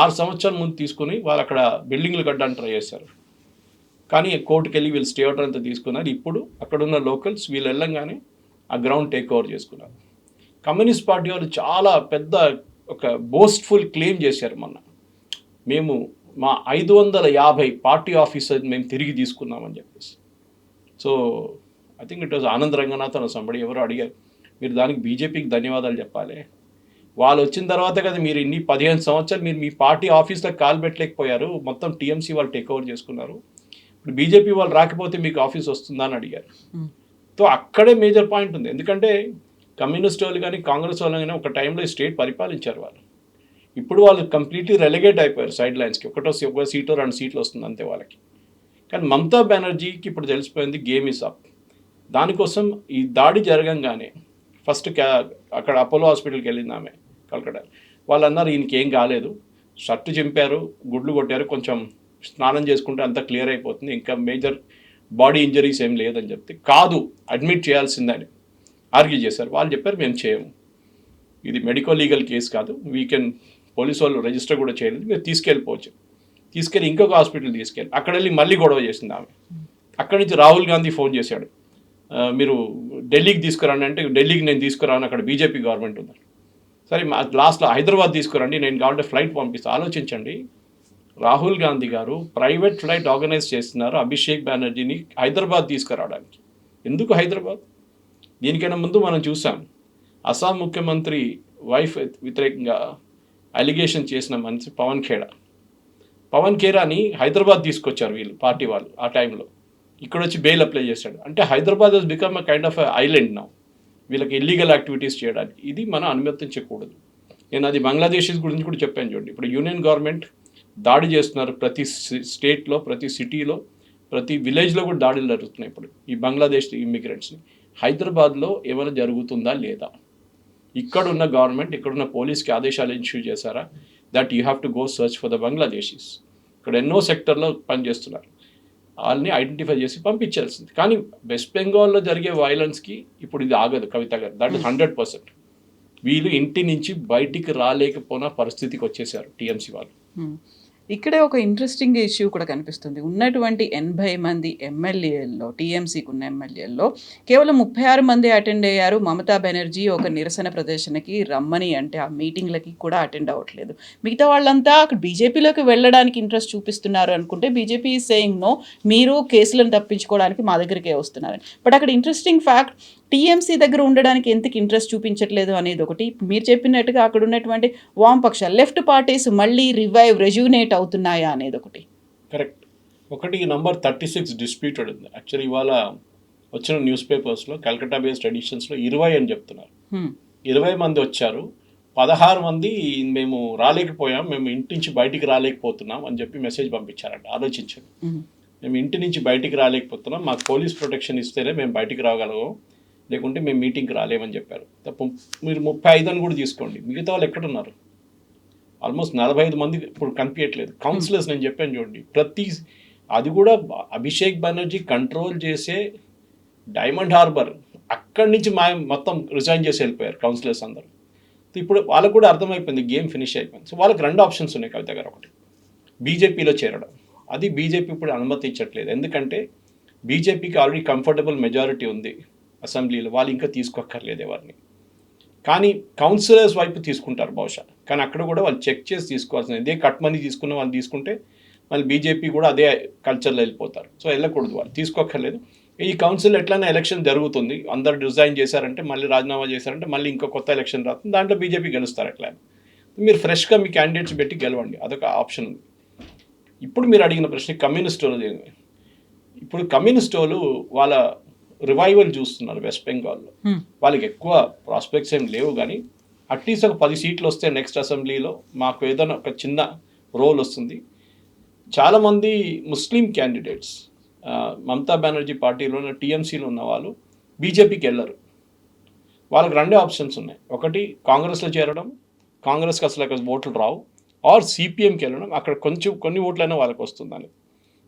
6 సంవత్సరాల ముందు తీసుకుని వాళ్ళు అక్కడ బిల్డింగ్లు కట్టడానికి ట్రై చేశారు. కానీ కోర్టుకు వెళ్ళి వీళ్ళు స్టే ఆర్డర్ అంతా తీసుకున్నారు. ఇప్పుడు అక్కడున్న లోకల్స్ వీళ్ళు వెళ్ళంగానే ఆ గ్రౌండ్ టేక్ ఓవర్ చేసుకున్నారు. కమ్యూనిస్ట్ పార్టీ వాళ్ళు చాలా పెద్ద ఒక బోస్ట్ఫుల్ క్లెయిమ్ చేశారు మొన్న, మేము మా 550 పార్టీ ఆఫీసర్ మేము తిరిగి తీసుకున్నామని చెప్పేసి. So I think it was Anand Ranganathan somebody ఎవరో అడిగారు, మీరు దానికి బీజేపీకి ధన్యవాదాలు చెప్పాలి. వాళ్ళు వచ్చిన తర్వాత కదా మీరు ఇన్ని 15 సంవత్సరాలు మీరు మీ పార్టీ ఆఫీస్లకు కాలు పెట్టలేకపోయారు, మొత్తం టీఎంసీ వాళ్ళు టేక్ ఓవర్ చేసుకున్నారు. ఇప్పుడు బీజేపీ వాళ్ళు రాకపోతే మీకు ఆఫీస్ వస్తుందా అని అడిగారు. సో అక్కడే మేజర్ పాయింట్ ఉంది. ఎందుకంటే కమ్యూనిస్ట్ వాళ్ళు కానీ కాంగ్రెస్ వాళ్ళు కానీ ఒక టైంలో స్టేట్ పరిపాలించారు వాళ్ళు. ఇప్పుడు వాళ్ళు కంప్లీట్లీ రెలిగేట్ అయిపోయారు సైడ్ లైన్స్కి. ఒక సీటో 2 సీట్లు వస్తుంది అంతే వాళ్ళకి. కానీ మమతా బెనర్జీకి ఇప్పుడు తెలిసిపోయింది, గేమ్ ఈజ్ అప్. దానికోసం ఈ దాడి జరగంగానే ఫస్ట్ అక్కడ అపోలో హాస్పిటల్కి వెళ్ళింది ఆమె కలకట్టా. వాళ్ళు అన్నారు ఈయనకి ఏం కాలేదు, షర్టు చింపారు, గుడ్లు కొట్టారు, కొంచెం స్నానం చేసుకుంటే అంతా క్లియర్ అయిపోతుంది, ఇంకా మేజర్ బాడీ ఇంజరీస్ ఏం లేదని చెప్తే కాదు అడ్మిట్ చేయాల్సిందని ఆర్గ్యూ చేశారు. వాళ్ళు చెప్పారు మేము చేయము, ఇది మెడికో లీగల్ కేసు కాదు, వీకెండ్ పోలీసు వాళ్ళు రిజిస్టర్ కూడా చేయలేదు, మీరు తీసుకెళ్ళిపోవచ్చు. తీసుకెళ్ళి ఇంకొక హాస్పిటల్ తీసుకెళ్ళి అక్కడ వెళ్ళి మళ్ళీ గొడవ చేసింది ఆమె. అక్కడి నుంచి రాహుల్ గాంధీ ఫోన్ చేశాడు, మీరు ఢిల్లీకి తీసుకురండి అంటే ఢిల్లీకి నేను తీసుకురాను, అక్కడ బీజేపీ గవర్నమెంట్ ఉంది. సరే లాస్ట్లో హైదరాబాద్ తీసుకురండి, నేను కావాలంటే ఫ్లైట్ పంపిస్తాను. ఆలోచించండి, రాహుల్ గాంధీ గారు ప్రైవేట్ ఫ్లైట్ ఆర్గనైజ్ చేస్తున్నారు అభిషేక్ బెనర్జీని హైదరాబాద్ తీసుకురావడానికి. ఎందుకు హైదరాబాద్? దీనికైనా ముందు మనం చూసాం, అస్సాం ముఖ్యమంత్రి వైఫ్ వ్యతిరేకంగా అలిగేషన్ చేసిన మనిషి పవన్ ఖేరాని హైదరాబాద్ తీసుకొచ్చారు వీళ్ళు పార్టీ వాళ్ళు ఆ టైంలో. ఇక్కడ వచ్చి బెయిల్ అప్లై చేశాడు. అంటే Hyderabad he's become a kind of island now, వీళ్ళకి ఇల్లీగల్ యాక్టివిటీస్ చేయడానికి. ఇది మనం అనుమతించకూడదు. నేను అది బంగ్లాదేశీస్ గురించి కూడా చెప్పాను చూడండి. ఇప్పుడు యూనియన్ గవర్నమెంట్ దాడి చేస్తున్నారు, ప్రతి స్టేట్లో, ప్రతి సిటీలో, ప్రతి విలేజ్లో కూడా దాడులు జరుగుతున్నాయి ఇప్పుడు ఈ బంగ్లాదేశ్ ఇమ్మిగ్రెంట్స్ని. హైదరాబాద్లో ఏమైనా జరుగుతుందా లేదా? ఇక్కడున్న గవర్నమెంట్, ఇక్కడున్న పోలీస్కి ఆదేశాలు ఇష్యూ చేశారా that you have to go search for the Bangladeshis? ఇక్కడ ఎన్నో సెక్టర్లో పనిచేస్తున్నారు, వాళ్ళని ఐడెంటిఫై చేసి పంపించాల్సింది. కానీ వెస్ట్ బెంగాల్లో జరిగే వైలెన్స్కి ఇప్పుడు ఇది ఆగదు కవిత గారు, దట్ ఇస్ 100%. వీళ్ళు ఇంటి నుంచి బయటికి రాలేకపోయిన పరిస్థితికి వచ్చేసారు టీఎంసీ వాళ్ళు. ఇక్కడే ఒక ఇంట్రెస్టింగ్ ఇష్యూ కూడా కనిపిస్తుంది. ఉన్నటువంటి 80 మంది ఎమ్మెల్యేల్లో, టీఎంసీకి ఉన్న ఎమ్మెల్యేల్లో కేవలం 36 మంది అటెండ్ అయ్యారు. మమతా బెనర్జీ ఒక నిరసన ప్రదర్శనకి రమ్మని అంటే ఆ మీటింగ్లకి కూడా అటెండ్ అవ్వట్లేదు. మిగతా వాళ్ళంతా అక్కడ బీజేపీలోకి వెళ్ళడానికి ఇంట్రెస్ట్ చూపిస్తున్నారు అనుకుంటే బీజేపీ ఈజ్ సేయింగ్ నో, మీరు కేసులను తప్పించుకోవడానికి మా దగ్గరికే వస్తున్నారని. బట్ అక్కడ ఇంట్రెస్టింగ్ ఫ్యాక్ట్, టీఎంసీ దగ్గర ఉండడానికి ఎందుకు ఇంట్రెస్ట్ చూపించట్లేదు అనేది ఒకటి. మీరు చెప్పినట్టుగా అక్కడ ఉన్నటువంటి వామపక్షాలు, లెఫ్ట్ పార్టీస్ మళ్ళీ రెజ్యూనేట్ అవుతున్నాయా అనేది ఒకటి. కరెక్ట్. ఒకటి నంబర్ 36 డిస్ప్యూటెడ్ ఉంది. యాక్చువల్లీ ఇవాళ వచ్చిన న్యూస్ పేపర్స్లో కల్కట్టా బేస్డ్ ఎడిషన్స్లో 20 అని చెప్తున్నారు. 20 మంది వచ్చారు, 16 మంది మేము రాలేకపోయాం, మేము ఇంటి నుంచి బయటికి రాలేకపోతున్నాం అని చెప్పి మెసేజ్ పంపించారంట. ఆలోచించండి, మేము ఇంటి నుంచి బయటికి రాలేకపోతున్నాం, మాకు పోలీస్ ప్రొటెక్షన్ ఇస్తేనే మేము బయటికి రాగలము, లేకుంటే మేము మీటింగ్కి రాలేమని చెప్పారు. తప్ప మీరు 35 అని కూడా తీసుకోండి, మిగతా వాళ్ళు ఎక్కడున్నారు? ఆల్మోస్ట్ 45 మంది ఇప్పుడు కనిపించట్లేదు. కౌన్సిలర్స్ నేను చెప్పాను చూడండి, అది కూడా అభిషేక్ బెనర్జీ కంట్రోల్ చేసే డైమండ్ హార్బర్, అక్కడి నుంచి మొత్తం రిజైన్ చేసి వెళ్ళిపోయారు కౌన్సిలర్స్ అందరూ. ఇప్పుడు వాళ్ళకు కూడా అర్థమైపోయింది, గేమ్ ఫినిష్ అయిపోయింది. సో వాళ్ళకి 2 ఆప్షన్స్ ఉన్నాయి కవిత గారు. ఒకటి బీజేపీలో చేరడం, అది బీజేపీ ఇప్పుడు అనుమతించట్లేదు. ఎందుకంటే బీజేపీకి ఆల్రెడీ కంఫర్టబుల్ మెజారిటీ ఉంది అసెంబ్లీలో, వాళ్ళు ఇంకా తీసుకోక్కర్లేదు ఎవరిని. కానీ కౌన్సిలర్స్ వైపు తీసుకుంటారు బహుశా, కానీ అక్కడ కూడా వాళ్ళు చెక్ చేసి తీసుకోవాల్సింది. ఇదే కట్ మనీ తీసుకున్న వాళ్ళు తీసుకుంటే మళ్ళీ బీజేపీ కూడా అదే కల్చర్లో వెళ్ళిపోతారు. సో వెళ్ళకూడదు, వాళ్ళు తీసుకోక్కర్లేదు. ఈ కౌన్సిల్ ఎట్లయినా ఎలక్షన్ జరుగుతుంది, అందరు రిజైన్ చేశారంటే, మళ్ళీ రాజీనామా చేశారంటే మళ్ళీ ఇంకో కొత్త ఎలక్షన్ రాస్తుంది, దాంట్లో బీజేపీ గెలుస్తారు. ఎట్లా మీరు ఫ్రెష్గా మీ క్యాండిడేట్స్ పెట్టి గెలవండి, అదొక ఆప్షన్ ఉంది. ఇప్పుడు మీరు అడిగిన ప్రశ్న కమ్యూనిస్ట్ వాళ్ళు, ఇప్పుడు కమ్యూనిస్ట్ వాళ్ళు వాళ్ళ రివైవల్ చూస్తున్నారు వెస్ట్ బెంగాల్లో. వాళ్ళకి ఎక్కువ ప్రాస్పెక్ట్స్ ఏం లేవు, కానీ అట్లీస్ట్ ఒక 10 సీట్లు వస్తే నెక్స్ట్ అసెంబ్లీలో మాకు ఏదైనా ఒక చిన్న రోల్ వస్తుంది. చాలామంది ముస్లిం క్యాండిడేట్స్ మమతా బెనర్జీ పార్టీలో ఉన్న టీఎంసీలో ఉన్న వాళ్ళు బీజేపీకి వెళ్ళరు. వాళ్ళకి 2 ఆప్షన్స్ ఉన్నాయి. ఒకటి కాంగ్రెస్లో చేరడం, కాంగ్రెస్కి అసలు అక్కడ ఓట్లు రావు, ఆర్ సిపిఎంకి వెళ్ళడం, అక్కడ కొన్ని ఓట్లైనా వాళ్ళకి వస్తుందని.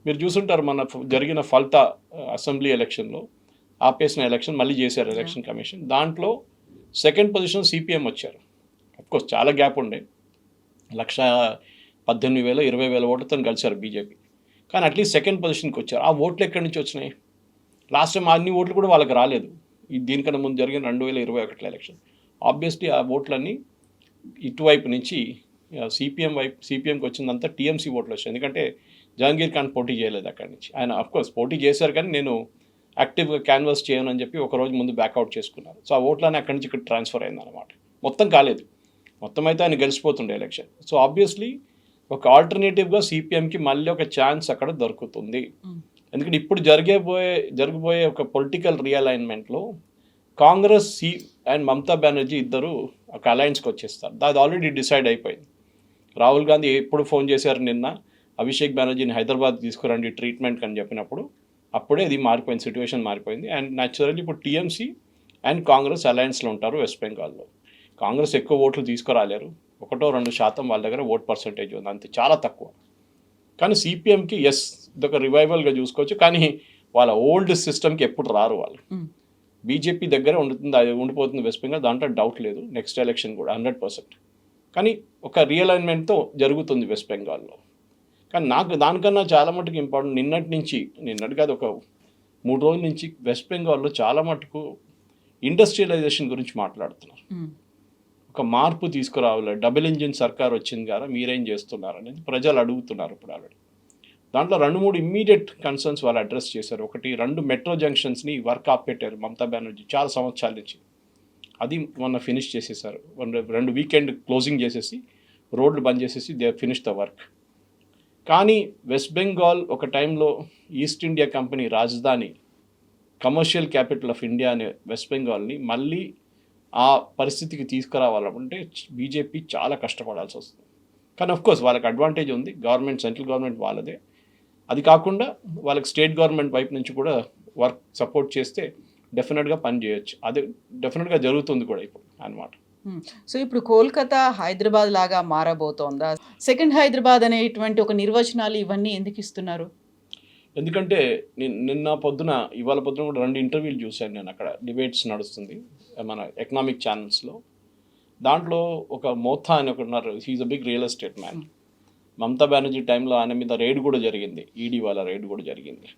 మీరు చూసుంటారు మన జరిగిన ఫల్తా అసెంబ్లీ ఎలక్షన్లో ఆపేసిన ఎలక్షన్ మళ్ళీ చేశారు ఎలక్షన్ కమిషన్, దాంట్లో సెకండ్ పొజిషన్ సిపిఎం వచ్చారు. అఫ్కోర్స్ చాలా గ్యాప్ ఉండే, 118,000 20,000 ఓట్లతో కలిశారు బీజేపీ, కానీ అట్లీస్ట్ సెకండ్ పొజిషన్కి వచ్చారు. ఆ ఓట్లు ఎక్కడి నుంచి వచ్చినాయి? లాస్ట్ టైం అన్ని ఓట్లు కూడా వాళ్ళకి రాలేదు. దీనికన్నా ముందు జరిగిన 2021 ఎలక్షన్. ఆబ్వియస్లీ ఆ ఓట్లన్నీ ఇటువైపు నుంచి సిపిఎంకి వచ్చిందంతా టీఎంసీ ఓట్లు వచ్చాయి. ఎందుకంటే జహంగీర్ ఖాన్ పోటీ చేయలేదు అక్కడి నుంచి. ఆయన అఫ్కోర్స్ పోటీ చేశారు, కానీ నేను యాక్టివ్గా క్యాన్వాస్ చేయను అని చెప్పి ఒకరోజు ముందు బ్యాక్అవుట్ చేసుకున్నారు. సో ఆ ఓట్లని అక్కడి నుంచి ఇక్కడ ట్రాన్స్ఫర్ అయిందన్నమాట. మొత్తం కాలేదు, మొత్తం అయితే ఆయన గెలిచిపోతుండే ఎలక్షన్. సో ఆబ్వియస్లీ ఒక ఆల్టర్నేటివ్గా సిపిఎంకి మళ్ళీ ఒక ఛాన్స్ అక్కడ దొరుకుతుంది. ఎందుకంటే ఇప్పుడు జరగబోయే ఒక పొలిటికల్ రీఅలైన్మెంట్లో కాంగ్రెస్ అండ్ మమతా బెనర్జీ ఇద్దరు ఒక అలయన్స్కి వచ్చేస్తారు. అది ఆల్రెడీ డిసైడ్ అయిపోయింది. రాహుల్ గాంధీ ఎప్పుడు ఫోన్ చేశారు నిన్న, అభిషేక్ బెనర్జీని హైదరాబాద్ తీసుకురండి ట్రీట్మెంట్కి అని చెప్పినప్పుడు అప్పుడే ఇది మారిపోయింది, సిచ్యువేషన్ మారిపోయింది. అండ్ న్యాచురల్లీ ఇప్పుడు టీఎంసీ అండ్ కాంగ్రెస్ అలయన్స్లో ఉంటారు వెస్ట్ బెంగాల్లో. కాంగ్రెస్ ఎక్కువ ఓట్లు తీసుకురాలేరు, 1-2% వాళ్ళ దగ్గర ఓట్ పర్సంటేజ్ ఉంది, అంతే, చాలా తక్కువ. కానీ సిపిఎంకి ఎస్ ఇదొక రివైవల్గా చూసుకోవచ్చు, కానీ వాళ్ళ ఓల్డ్ సిస్టమ్కి ఎప్పుడు రారు వాళ్ళు. బీజేపీ దగ్గర ఉండిపోతుంది వెస్ట్ బెంగాల్, దాంట్లో డౌట్ లేదు. నెక్స్ట్ ఎలక్షన్ కూడా 100%. కానీ ఒక రియలైన్మెంట్తో జరుగుతుంది వెస్ట్ బెంగాల్లో. కానీ నాకు దానికన్నా చాలా మటుకు ఇంపార్టెంట్, నిన్నటి కాదు, ఒక 3 రోజుల నుంచి వెస్ట్ బెంగాల్లో చాలా మటుకు ఇండస్ట్రియలైజేషన్ గురించి మాట్లాడుతున్నారు. ఒక మార్పు తీసుకురావాలి, డబుల్ ఇంజిన్ సర్కార్ వచ్చింది కదా, మీరేం చేస్తున్నారు అనేది ప్రజలు అడుగుతున్నారు ఇప్పుడు ఆల్రెడీ. దాంట్లో 2-3 ఇమ్మీడియట్ కన్సర్న్స్ వాళ్ళు అడ్రస్ చేశారు. ఒకటి, 2 మెట్రో జంక్షన్స్ని వర్క్ ఆపెట్టారు మమతా బెనర్జీ చాలా సంవత్సరాల నుంచి, అది మొన్న ఫినిష్ చేసేసారు. 2 వీకెండ్ క్లోజింగ్ చేసేసి రోడ్లు బంద్ చేసేసి దే ఫినిష్ ద వర్క్. కానీ వెస్ట్ బెంగాల్ ఒక టైంలో ఈస్ట్ ఇండియా కంపెనీ రాజధాని, కమర్షియల్ క్యాపిటల్ ఆఫ్ ఇండియా అనే వెస్ట్ బెంగాల్ని మళ్ళీ ఆ పరిస్థితికి తీసుకురావాలంటే బీజేపీ చాలా కష్టపడాల్సి వస్తుంది. కానీ ఆఫ్కోర్స్ వాళ్ళకి అడ్వాంటేజ్ ఉంది, గవర్నమెంట్, సెంట్రల్ గవర్నమెంట్ వాళ్ళదే. అది కాకుండా వాళ్ళకి స్టేట్ గవర్నమెంట్ వైపు నుంచి కూడా వర్క్ సపోర్ట్ చేస్తే డెఫినెట్గా పని చేయొచ్చు. అది డెఫినెట్గా జరుగుతుంది కూడా ఇప్పుడు అన్నమాట. సో ఇప్పుడు కోల్కతా హైదరాబాద్ లాగా మారబోతోందా? సెకండ్ హైదరాబాద్ అనేటువంటి ఒక నిర్వచనాలు ఇవన్నీ ఎందుకు ఇస్తున్నారు? ఎందుకంటే ఇవాళ పొద్దున కూడా 2 ఇంటర్వ్యూలు చూశాను నేను. అక్కడ డిబేట్స్ నడుస్తుంది మన ఎకనామిక్ ఛానల్స్లో. దాంట్లో ఒక మోథా అని ఒకటి ఉన్నారు, he's a big real estate man. Mamata Banerjee టైంలో ఆయన మీద రైడ్ కూడా జరిగింది, ఈడీ వాళ్ళ రైడ్ కూడా జరిగింది.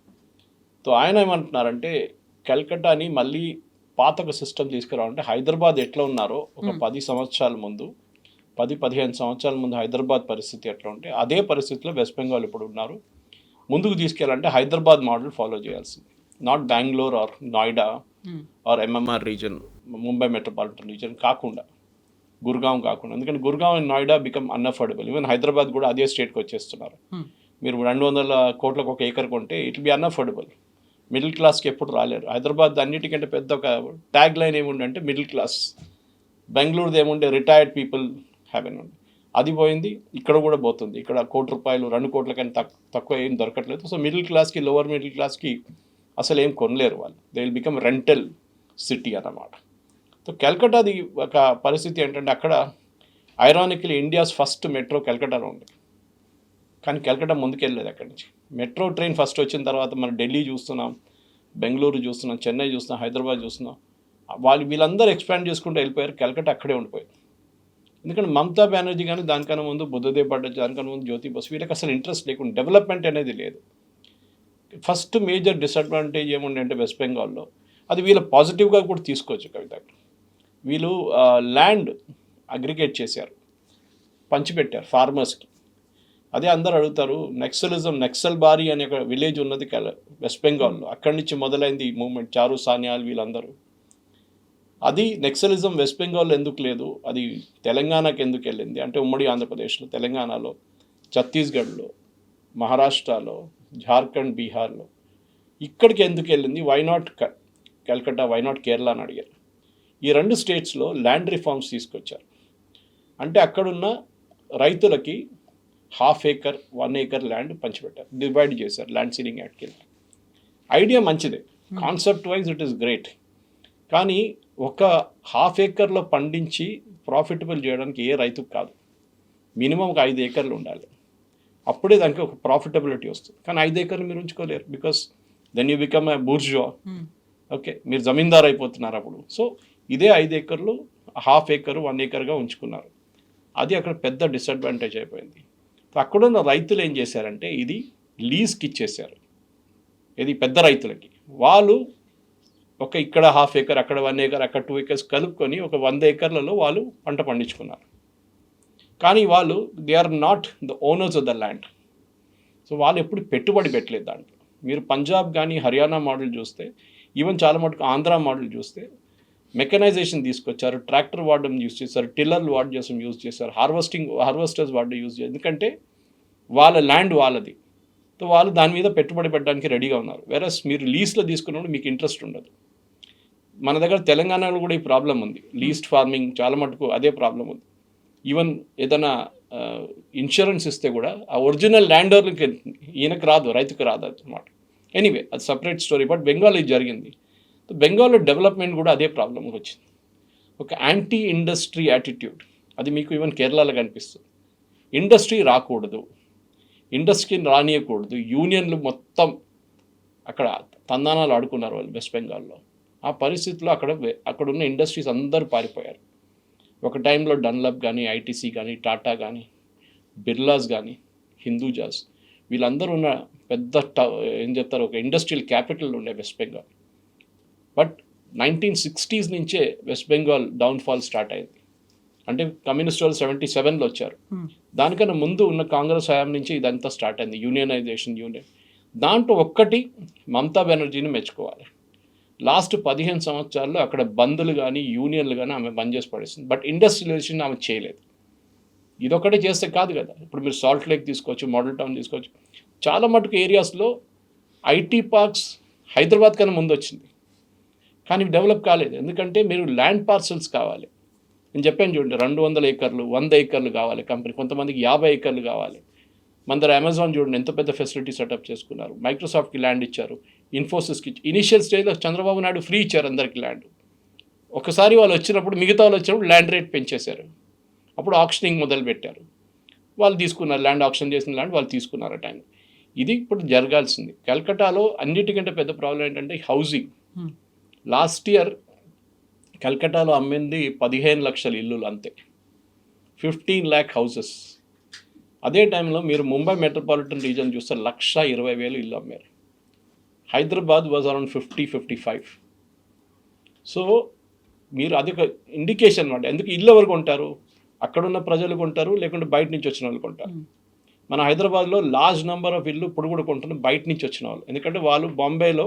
సో ఆయన ఏమంటున్నారంటే కల్కట్టాని మళ్ళీ పాతక సిస్టమ్ తీసుకురావాలంటే హైదరాబాద్ ఎట్లా ఉన్నారో ఒక 10 సంవత్సరాల ముందు, 10-15 సంవత్సరాల ముందు హైదరాబాద్ పరిస్థితి ఎట్లా ఉంటే అదే పరిస్థితిలో వెస్ట్ బెంగాల్ ఇప్పుడు ఉన్నారు. ముందుకు తీసుకెళ్ళాలంటే హైదరాబాద్ మోడల్ ఫాలో చేయాల్సింది, not Bengaluru or Noida or MMR region, Mumbai metropolitan region కాకుండా, గుర్గావ్ కాకుండా. ఎందుకంటే Gurgaon and Noida become unaffordable. Even Hyderabad కూడా అదే స్టేట్కి వచ్చేస్తున్నారు. మీరు 200 కోట్లకు ఒక ఏకర్ కొంటే ఇట్ బి అన్అఫోర్డబుల్, మిడిల్ క్లాస్కి ఎప్పుడు రాలేరు. హైదరాబాద్ అన్నిటికంటే పెద్ద ఒక ట్యాగ్ లైన్ ఏముండంటే మిడిల్ క్లాస్. బెంగళూరుది ఏముండే రిటైర్డ్ పీపుల్ హ్యావ్ ఎన్, అది పోయింది, ఇక్కడ కూడా పోతుంది. ఇక్కడ ₹1 కోట్లు 2 కోట్ల కంటే తక్కువ ఏం దొరకట్లేదు. సో మిడిల్ క్లాస్కి, లోవర్ మిడిల్ క్లాస్కి అసలు ఏం కొనలేరు వాళ్ళు. They will become rental city అన్నమాట. సో కల్కట్టాది ఒక పరిస్థితి ఏంటంటే అక్కడ ఐరానికలీ ఇండియాస్ ఫస్ట్ మెట్రో కల్కట్టాలో ఉంది, కానీ కల్కట్టా ముందుకెళ్ళలేదు అక్కడి నుంచి. మెట్రో ట్రైన్ ఫస్ట్ వచ్చిన తర్వాత మనం ఢిల్లీ చూస్తున్నాం, బెంగళూరు చూస్తున్నాం, చెన్నై చూస్తున్నాం, హైదరాబాద్ చూస్తున్నాం. వీళ్ళందరూ ఎక్స్పాండ్ చేసుకుంటూ వెళ్ళిపోయారు, కల్కట్టా అక్కడే ఉండిపోయింది. ఎందుకంటే మమతా బెనర్జీ కానీ దానికన్నా ముందు బుద్ధదేవ్ భట్టాచార్య, దానికన్నా ముందు జ్యోతి బసు, వీళ్ళకి అసలు ఇంట్రెస్ట్ లేకుండా, డెవలప్మెంట్ అనేది లేదు. ఫస్ట్ మేజర్ డిసడ్వాంటేజ్ ఏముండే అంటే వెస్ట్ బెంగాల్లో, అది వీళ్ళు పాజిటివ్గా కూడా తీసుకోవచ్చు కవిత, వీళ్ళు ల్యాండ్ అగ్రిగేట్ చేశారు, పంచిపెట్టారు ఫార్మర్స్కి. అదే అందరు అడుగుతారు, నక్సల్ బారీ అనే ఒక విలేజ్ ఉన్నది వెస్ట్ బెంగాల్లో, అక్కడి నుంచి మొదలైంది ఈ మూవ్మెంట్, చారు సాన్యాల్ వీళ్ళందరూ. అది నక్సలిజం వెస్ట్ బెంగాల్లో ఎందుకు లేదు, అది తెలంగాణకి ఎందుకు వెళ్ళింది అంటే ఉమ్మడి ఆంధ్రప్రదేశ్లో, తెలంగాణలో, ఛత్తీస్గఢ్లో, మహారాష్ట్రలో, జార్ఖండ్, బీహార్లో, ఇక్కడికి ఎందుకు వెళ్ళింది, why not Calcutta, why not Kerala అని అడిగారు. ఈ 2 స్టేట్స్లో ల్యాండ్ రిఫార్మ్స్ తీసుకొచ్చారు. అంటే అక్కడున్న రైతులకి 1/2 ఏకర్ 1 ఏకర్ ల్యాండ్ పంచిపెట్టారు, డివైడ్ చేశారు ల్యాండ్ సీలింగ్ యాక్ట్కి వెళ్ళి. ఐడియా మంచిదే, concept wise it is great. కానీ ఒక 1/2 ఏకర్లో పండించి ప్రాఫిటబుల్ చేయడానికి ఏ రైతుకు కాదు, మినిమం ఒక 5 ఏకర్లు ఉండాలి, అప్పుడే దానికి ఒక ప్రాఫిటబిలిటీ వస్తుంది. కానీ 5 ఏకర్లు మీరు ఉంచుకోలేరు, because then you become a bourgeois. Okay, మీరు జమీందార్ అయిపోతున్నారు అప్పుడు. సో ఇదే 5 ఏకర్లు 1/2 ఏకర్ 1 ఏకర్గా ఉంచుకున్నారు, అది అక్కడ పెద్ద డిసడ్వాంటేజ్ అయిపోయింది. అక్కడున్న రైతులు ఏం చేశారంటే ఇది లీజ్కి ఇచ్చేశారు, ఇది పెద్ద రైతులకి. వాళ్ళు ఇక్కడ 1/2 ఏకర్, అక్కడ 1 ఏకర్, అక్కడ 2 ఏకర్స్ కలుపుకొని ఒక 100 ఏకర్లలో వాళ్ళు పంట పండించుకున్నారు. కానీ వాళ్ళు they are not the owners of the land. So వాళ్ళు ఎప్పుడు పెట్టుబడి పెట్టలేదు దాంట్లో. మీరు పంజాబ్ కానీ హర్యానా మోడల్ చూస్తే, ఈవెన్ చాలా మటుకు ఆంధ్ర మోడల్ చూస్తే మెకనైజేషన్ తీసుకొచ్చారు, ట్రాక్టర్ వాడడం యూజ్ చేశారు, టిల్లర్లు యూజ్ చేశారు, హార్వెస్టర్స్ యూజ్ చేశారు. ఎందుకంటే వాళ్ళ ల్యాండ్ వాళ్ళది, సో వాళ్ళు దాని మీద పెట్టుబడి పెట్టడానికి రెడీగా ఉన్నారు. వేరస్ మీరు లీజ్లో తీసుకున్నప్పుడు మీకు ఇంట్రెస్ట్ ఉండదు. మన దగ్గర తెలంగాణలో కూడా ఈ ప్రాబ్లం ఉంది, లీజ్డ్ ఫార్మింగ్ చాలా మటుకు అదే ప్రాబ్లం ఉంది. ఈవెన్ ఏదైనా ఇన్సూరెన్స్ ఇస్తే కూడా ఆ ఒరిజినల్ ల్యాండ్ ఓనర్కి ఈయనకు రాదు, రైతుకు రాదు అన్నమాట. ఎనీవే అది సపరేట్ స్టోరీ. బట్ బెంగాల్ ఇది జరిగింది. బెంగాల్లో డెవలప్మెంట్ కూడా అదే ప్రాబ్లం వచ్చింది, ఒక యాంటీ ఇండస్ట్రీ యాటిట్యూడ్. అది మీకు ఈవెన్ కేరళలో కనిపిస్తుంది. ఇండస్ట్రీ రాకూడదు, ఇండస్ట్రీని రానియకూడదు, యూనియన్లు మొత్తం అక్కడ తందానాలు ఆడుకున్నారు వాళ్ళు వెస్ట్ బెంగాల్లో. ఆ పరిస్థితుల్లో అక్కడ ఉన్న ఇండస్ట్రీస్ అందరూ పారిపోయారు. ఒక టైంలో డన్లప్ కానీ, ఐటీసీ కానీ, టాటా కానీ, బిర్లాస్ కానీ, హిందూజాస్, వీళ్ళందరూ ఉన్న పెద్ద ఏం చెప్తారు, ఒక ఇండస్ట్రియల్ క్యాపిటల్ ఉండే వెస్ట్ బెంగాల్. బట్ 1960s నుంచే వెస్ట్ బెంగాల్ డౌన్ఫాల్ స్టార్ట్ అయింది. అంటే కమ్యూనిస్ట్ వాళ్ళు 77లో వచ్చారు. దానికన్నా ముందు ఉన్న కాంగ్రెస్ హయాం నుంచి ఇదంతా స్టార్ట్ అయింది, యూనియన్. దాంట్లో ఒక్కటి మమతా బెనర్జీని మెచ్చుకోవాలి. లాస్ట్ 15 సంవత్సరాల్లో అక్కడ బంద్లు కానీ, యూనియన్లు కానీ ఆమె బంద్ చేసి పడేసింది. బట్ ఇండస్ట్రియలైజేషన్ ఆమె చేయలేదు. ఇదొక్కటే చేస్తే కాదు కదా. ఇప్పుడు మీరు సాల్ట్ లేక్ తీసుకోవచ్చు, మోడల్ టౌన్ తీసుకోవచ్చు. చాలా మటుకు ఏరియాస్లో ఐటీ పార్క్స్ హైదరాబాద్ కన్నా ముందు వచ్చింది, కానీ డెవలప్ కాలేదు. ఎందుకంటే మీరు ల్యాండ్ పార్సల్స్ కావాలి. నేను చెప్పాను చూడండి, 200 ఏకర్లు 100 ఏకర్లు కావాలి కంపెనీ, కొంతమందికి 50 ఏకర్లు కావాలి. మన దగ్గర అమెజాన్ చూడండి ఎంత పెద్ద ఫెసిలిటీ సెటప్ చేసుకున్నారు. మైక్రోసాఫ్ట్కి ల్యాండ్ ఇచ్చారు, ఇన్ఫోసిస్కి ఇనిషియల్ స్టేజ్లో చంద్రబాబు నాయుడు ఫ్రీ ఇచ్చారు అందరికి ల్యాండ్. ఒకసారి వాళ్ళు వచ్చినప్పుడు, మిగతా వాళ్ళు వచ్చినప్పుడు ల్యాండ్ రేట్ పెంచేశారు. అప్పుడు ఆక్షనింగ్ మొదలుపెట్టారు. వాళ్ళు తీసుకున్నారు, ల్యాండ్ ఆక్షన్ చేసిన ల్యాండ్ వాళ్ళు తీసుకున్నారు ఆ టైం. ఇది ఇప్పుడు జరగాల్సింది. కల్కటాలో అన్నిటికంటే పెద్ద ప్రాబ్లం ఏంటంటే హౌసింగ్. లాస్ట్ ఇయర్ కల్కటాలో అమ్మింది 15 లక్షల ఇల్లులు అంతే, 15 lakh హౌసెస్. అదే టైంలో మీరు ముంబై మెట్రోపాలిటన్ రీజన్ చూస్తే 1,20,000 ఇల్లు అమ్మారు. Hyderabad was around 50-55. సో మీరు అది ఒక ఇండికేషన్ అన్నమాట. ఎందుకు ఇల్లు ఎవరు కొంటారు? అక్కడున్న ప్రజలు కొంటారు, లేకుంటే బయట నుంచి వచ్చిన వాళ్ళు కొంటారు. మన హైదరాబాద్లో లార్జ్ నెంబర్ ఆఫ్ ఇల్లు ఇప్పుడు కూడా కొంటున్నారు బయట నుంచి వచ్చిన వాళ్ళు. ఎందుకంటే వాళ్ళు బాంబేలో,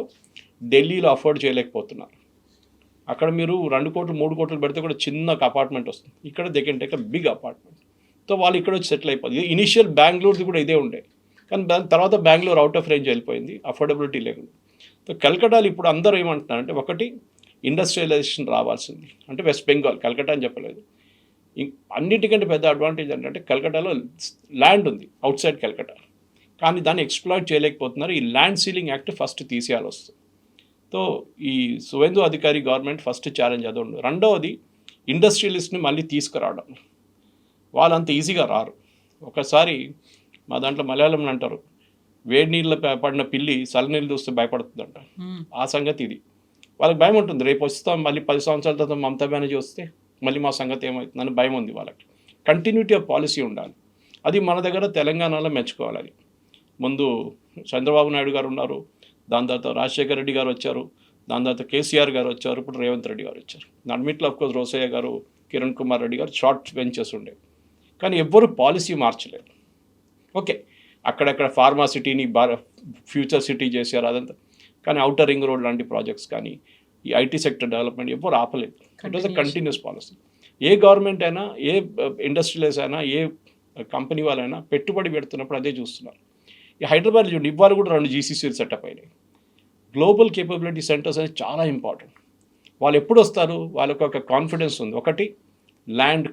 ఢిల్లీలో అఫోర్డ్ చేయలేకపోతున్నారు. అక్కడ మీరు 2 కోట్లు 3 కోట్లు పెడితే కూడా చిన్న ఒక అపార్ట్మెంట్ వస్తుంది. ఇక్కడ they can take a big apartment. So వాళ్ళు ఇక్కడ వచ్చి సెటిల్ అయిపోతుంది. ఇనిషియల్ బెంగళూరుది కూడా ఇదే ఉండే, కానీ దాని తర్వాత బెంగళూరు అవుట్ ఆఫ్ రేంజ్ వెళ్ళిపోయింది, అఫోర్డబిలిటీ లేకుండా. సో కల్కటాలో ఇప్పుడు అందరూ ఏమంటున్నారంటే, ఒకటి ఇండస్ట్రియలైజేషన్ రావాల్సింది. అంటే వెస్ట్ బెంగాల్, కల్కటా అని చెప్పలేదు. అన్నిటికంటే పెద్ద అడ్వాంటేజ్ ఏంటంటే కల్కటాలో ల్యాండ్ ఉంది అవుట్ సైడ్ కల్కటా, కానీ దాన్ని ఎక్స్ప్లాయిట్ చేయలేకపోతున్నారు. ఈ ల్యాండ్ సీలింగ్ యాక్ట్ ఫస్ట్ తీసేయాలి వస్తుంది. సో ఈ సువేందు అధికారి గవర్నమెంట్ ఫస్ట్ ఛాలెంజ్ అది ఉంది. రెండవది ఇండస్ట్రియలిస్ట్ని మళ్ళీ తీసుకురావడం. వాళ్ళంత ఈజీగా రారు. ఒకసారి మా దాంట్లో మలయాళంలో అంటారు, వేడి నీళ్ళు పడిన పిల్లి చల్లనీళ్ళు చూస్తే భయపడుతుందంట. ఆ సంగతి ఇది. వాళ్ళకి భయం ఉంటుంది, రేపు వస్తాం మళ్ళీ 10 సంవత్సరాల తర్వాత మమతా బెనర్జీ వస్తే మళ్ళీ మా సంగతి ఏమవుతుందని భయం ఉంది వాళ్ళకి. కంటిన్యూటీ ఆఫ్ పాలసీ ఉండాలి. అది మన దగ్గర తెలంగాణలో మెచ్చుకోవాలి. అది ముందు చంద్రబాబు నాయుడు గారు ఉన్నారు, దాని తర్వాత రాజశేఖర రెడ్డి గారు వచ్చారు, దాని తర్వాత కేసీఆర్ గారు వచ్చారు, ఇప్పుడు రేవంత్ రెడ్డి గారు వచ్చారు. అన్నిట్లో అఫ్కోర్స్ రోసయ్య గారు, కిరణ్ కుమార్ రెడ్డి గారు షార్ట్ బెంచెస్ ఉండే, కానీ ఎవ్వరు పాలసీ మార్చలేదు. ఓకే, అక్కడక్కడ ఫార్మా సిటీని ఫ్యూచర్ సిటీ చేశారు అదంతా, కానీ అవుటర్ రింగ్ రోడ్ లాంటి ప్రాజెక్ట్స్ కానీ, ఈ ఐటీ సెక్టర్ డెవలప్మెంట్ ఎవ్వరు ఆపలేదు. It was a continuous policy. A government అయినా, ఏ ఇండస్ట్రియలైజ్ అయినా, ఏ కంపెనీ వాళ్ళైనా పెట్టుబడి పెడుతున్నప్పుడు అదే చూస్తున్నారు. ఈ హైదరాబాద్ చూడండి, ఇవాళ కూడా 2 జీసీసీలు సెటప్ అయినాయి. గ్లోబల్ కేపబిలిటీ సెంటర్స్ అనేది చాలా ఇంపార్టెంట్. వాళ్ళు ఎప్పుడు వస్తారు? వాళ్ళకి ఒక కాన్ఫిడెన్స్ ఉంది. ఒకటి,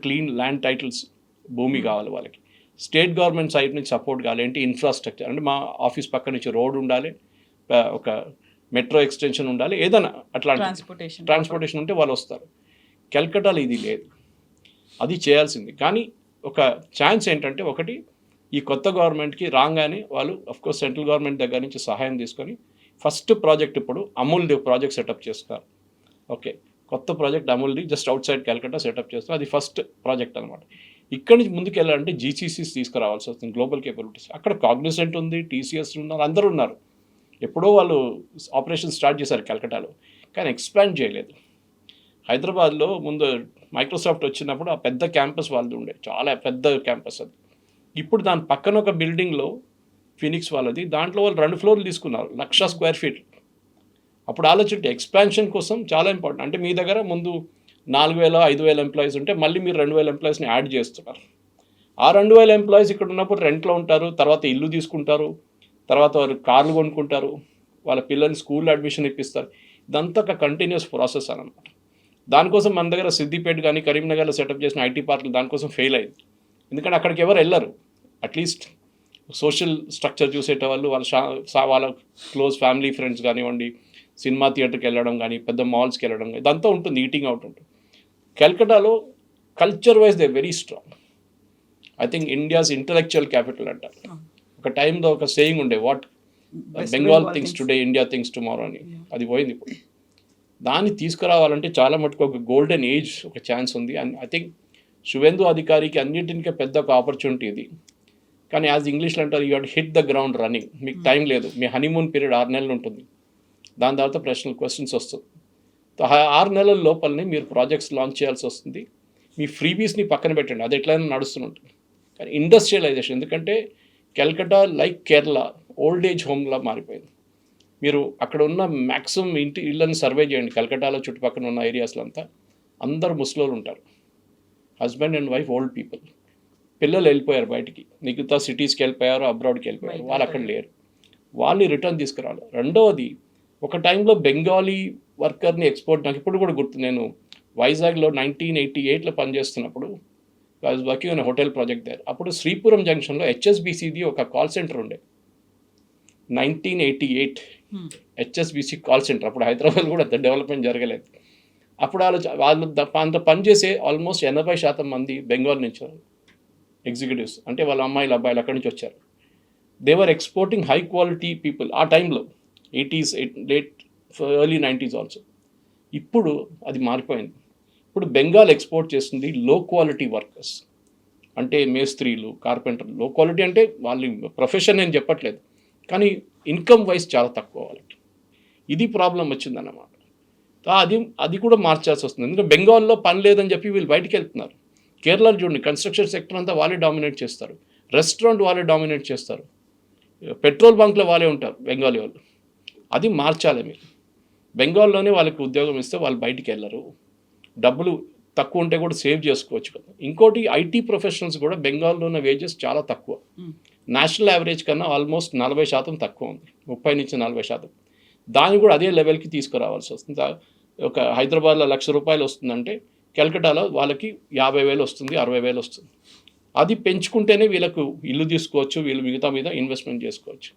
క్లీన్ ల్యాండ్ టైటిల్స్, భూమి కావాలి వాళ్ళకి. స్టేట్ గవర్నమెంట్ సైడ్ నుంచి సపోర్ట్ కావాలి. ఏంటి? ఇన్ఫ్రాస్ట్రక్చర్. అంటే మా ఆఫీస్ పక్క నుంచి రోడ్ ఉండాలి, ఒక మెట్రో ఎక్స్టెన్షన్ ఉండాలి, ఏదైనా అట్లాంటి ట్రాన్స్పోర్టేషన్ ఉంటే వాళ్ళు వస్తారు. కల్కటాలో ఇది లేదు, అది చేయాల్సింది. కానీ ఒక ఛాన్స్ ఏంటంటే, ఒకటి, ఈ కొత్త గవర్నమెంట్కి రాగానే వాళ్ళు అఫ్కోర్స్ సెంట్రల్ గవర్నమెంట్ దగ్గర నుంచి సహాయం తీసుకొని ఫస్ట్ ప్రాజెక్ట్ ఇప్పుడు అమూల్ది ప్రాజెక్ట్ సెటప్ చేస్తున్నారు. ఓకే, కొత్త ప్రాజెక్ట్ అమూల్ది just outside Calcutta setup చేస్తున్నారు. అది ఫస్ట్ ప్రాజెక్ట్ అనమాట. ఇక్కడి నుంచి ముందుకు వెళ్ళాలంటే జీసీసీస్ తీసుకురావాల్సి వస్తుంది, గ్లోబల్ కేపబిలిటీస్. అక్కడ కాగ్నిసెంట్ ఉంది, టీసీఎస్ ఉన్నారు, అందరూ ఉన్నారు. ఎప్పుడో వాళ్ళు ఆపరేషన్ స్టార్ట్ చేశారు కల్కటాలో, కానీ ఎక్స్పాండ్ చేయలేదు. హైదరాబాద్లో ముందు మైక్రోసాఫ్ట్ వచ్చినప్పుడు ఆ పెద్ద క్యాంపస్ వాళ్ళది ఉండే, చాలా పెద్ద క్యాంపస్ అది. ఇప్పుడు దాని పక్కన ఒక బిల్డింగ్లో ఫినిక్స్ వాళ్ళది, దాంట్లో వాళ్ళు 2 ఫ్లోర్లు తీసుకున్నారు, 1,00,000 స్క్వేర్ ఫీట్. అప్పుడు ఆలోచింటే ఎక్స్పాన్షన్ కోసం చాలా ఇంపార్టెంట్. అంటే మీ దగ్గర ముందు 4,000-5,000 ఎంప్లాయీస్ ఉంటే మళ్ళీ మీరు 2,000 ఎంప్లాయీస్ని యాడ్ చేస్తున్నారు. ఆ 2,000 ఎంప్లాయీస్ ఇక్కడ ఉన్నప్పుడు రెంట్లో ఉంటారు, తర్వాత ఇల్లు తీసుకుంటారు, తర్వాత వారు కార్లు కొనుక్కుంటారు, వాళ్ళ పిల్లల్ని స్కూల్లో అడ్మిషన్ ఇప్పిస్తారు. ఇదంతా ఒక కంటిన్యూస్ ప్రాసెస్ అనమాట. దానికోసం మన దగ్గర సిద్దిపేట కానీ కరీంనగర్లో సెటప్ చేసిన ఐటీ పార్కులు దానికోసం ఫెయిల్ అయింది. ఎందుకంటే అక్కడికి ఎవరు వెళ్ళరు. అట్లీస్ట్ సోషల్ స్ట్రక్చర్ చూసేటవాళ్ళు, వాళ్ళ క్లోజ్ ఫ్యామిలీ ఫ్రెండ్స్ కానివ్వండి, సినిమా థియేటర్కి వెళ్ళడం కానీ, పెద్ద మాల్స్కి వెళ్ళడం కానీ, ఇదంతా ఉంటుంది, ఈటింగ్ అవుట్ ఉంటుంది. కల్కటాలో culture wise they very strong. I think India's intellectual capital అంటారు. ఒక టైంలో ఒక సేయింగ్ ఉండే, what Bengal thinks today India thinks tomorrow అని. అది పోయింది ఇప్పుడు. దాన్ని తీసుకురావాలంటే చాలా మటుకు ఒక గోల్డెన్ ఏజ్ ఒక ఛాన్స్ ఉంది. అండ్ ఐ థింక్ శువెందు అధికారికి అన్నింటికీ పెద్ద ఒక ఆపర్చునిటీ ఇది. కానీ యాజ్ ఇంగ్లీష్లో అంటారు, you hit hit the ground running. మీకు టైం లేదు. మీ హనీమూన్ పీరియడ్ 6 నెలలు ఉంటుంది. దాని తర్వాత క్వశ్చన్స్ వస్తుంది. 6 నెలల లోపలనే మీరు ప్రాజెక్ట్స్ లాంచ్ చేయాల్సి వస్తుంది. మీ ఫ్రీబీస్ని పక్కన పెట్టండి, అది ఎట్లయినా నడుస్తుంటుంది. కానీ ఇండస్ట్రియలైజేషన్, ఎందుకంటే Calcutta like Kerala old age హోమ్లా మారిపోయింది. మీరు అక్కడ ఉన్న మ్యాక్సిమం ఇళ్ళని సర్వే చేయండి. కల్కట్టాలో చుట్టుపక్కల ఉన్న ఏరియాస్లో అంతా అందరు ముసలోళ్ళు ఉంటారు. Husband and wife old people. పిల్లలు వెళ్ళిపోయారు బయటికి, మిగతా సిటీస్కి వెళ్ళిపోయారు, అబ్రాడ్కి వెళ్ళిపోయారు. వాళ్ళు అక్కడ లేరు. వాళ్ళని రిటర్న్ తీసుకురావాలి. రెండవది, ఒక టైంలో బెంగాలీ వర్కర్ని ఎక్స్పోర్ట్, నాకు ఇప్పుడు కూడా గుర్తు, నేను వైజాగ్లో 1988లో పనిచేస్తున్నప్పుడు I was working on hotel project there. అప్పుడు శ్రీపురం జంక్షన్లో హెచ్ఎస్బిసిది ఒక కాల్ సెంటర్ ఉండే. 1988 హెచ్ఎస్బిసి కాల్ సెంటర్. అప్పుడు హైదరాబాద్ కూడా అంత డెవలప్మెంట్ జరగలేదు. అప్పుడు వాళ్ళు అంత పనిచేసే ఆల్మోస్ట్ 80% మంది బెంగాల్ నుంచి ఎగ్జిక్యూటివ్స్, అంటే వాళ్ళ అమ్మాయిలు అబ్బాయిలు అక్కడి నుంచి వచ్చారు. They were exporting high quality people ఆ టైంలో, 80s, late early 90s also. ఇప్పుడు అది మారిపోయింది. ఇప్పుడు బెంగాల్ ఎక్స్పోర్ట్ చేస్తుంది లో క్వాలిటీ వర్కర్స్, అంటే మేస్త్రీలు, కార్పెంటర్లు. లో క్వాలిటీ అంటే వాళ్ళ ప్రొఫెషన్ నేను చెప్పట్లేదు, కానీ ఇన్కమ్ వైజ్ చాలా తక్కువ వాళ్ళకి. ఇది ప్రాబ్లం వచ్చిందన్నమాట. అది కూడా మార్చాల్సి వస్తుంది. ఎందుకంటే బెంగాల్లో పని లేదని చెప్పి వీళ్ళు బయటికి వెళ్తున్నారు. కేరళలో చూడండి, కన్స్ట్రక్షన్ సెక్టర్ అంతా వాళ్ళే డామినేట్ చేస్తారు, రెస్టారెంట్ వాళ్ళే డామినేట్ చేస్తారు, పెట్రోల్ బంక్లో వాళ్ళే ఉంటారు బెంగాలీ వాళ్ళు. అది మార్చాలి మీరు. బెంగాల్లోనే వాళ్ళకి ఉద్యోగం ఇస్తే వాళ్ళు బయటికి వెళ్ళరు. డబ్బులు తక్కువ ఉంటే కూడా సేవ్ చేసుకోవచ్చు కదా. ఇంకోటి, ఐటీ ప్రొఫెషనల్స్ కూడా బెంగాల్లో ఉన్న వేజెస్ చాలా తక్కువ. నేషనల్ యావరేజ్ కన్నా ఆల్మోస్ట్ 40% తక్కువ ఉంది, 30 నుంచి 40%. దాన్ని కూడా అదే లెవెల్కి తీసుకురావాల్సి వస్తుంది. ఒక హైదరాబాద్లో ₹1,00,000 వస్తుందంటే కల్కటాలో వాళ్ళకి 50,000 వస్తుంది, 60,000 వస్తుంది. అది పెంచుకుంటేనే వీళ్ళకు ఇల్లు తీసుకోవచ్చు, వీళ్ళు మిగతా మీద ఇన్వెస్ట్మెంట్ చేసుకోవచ్చు.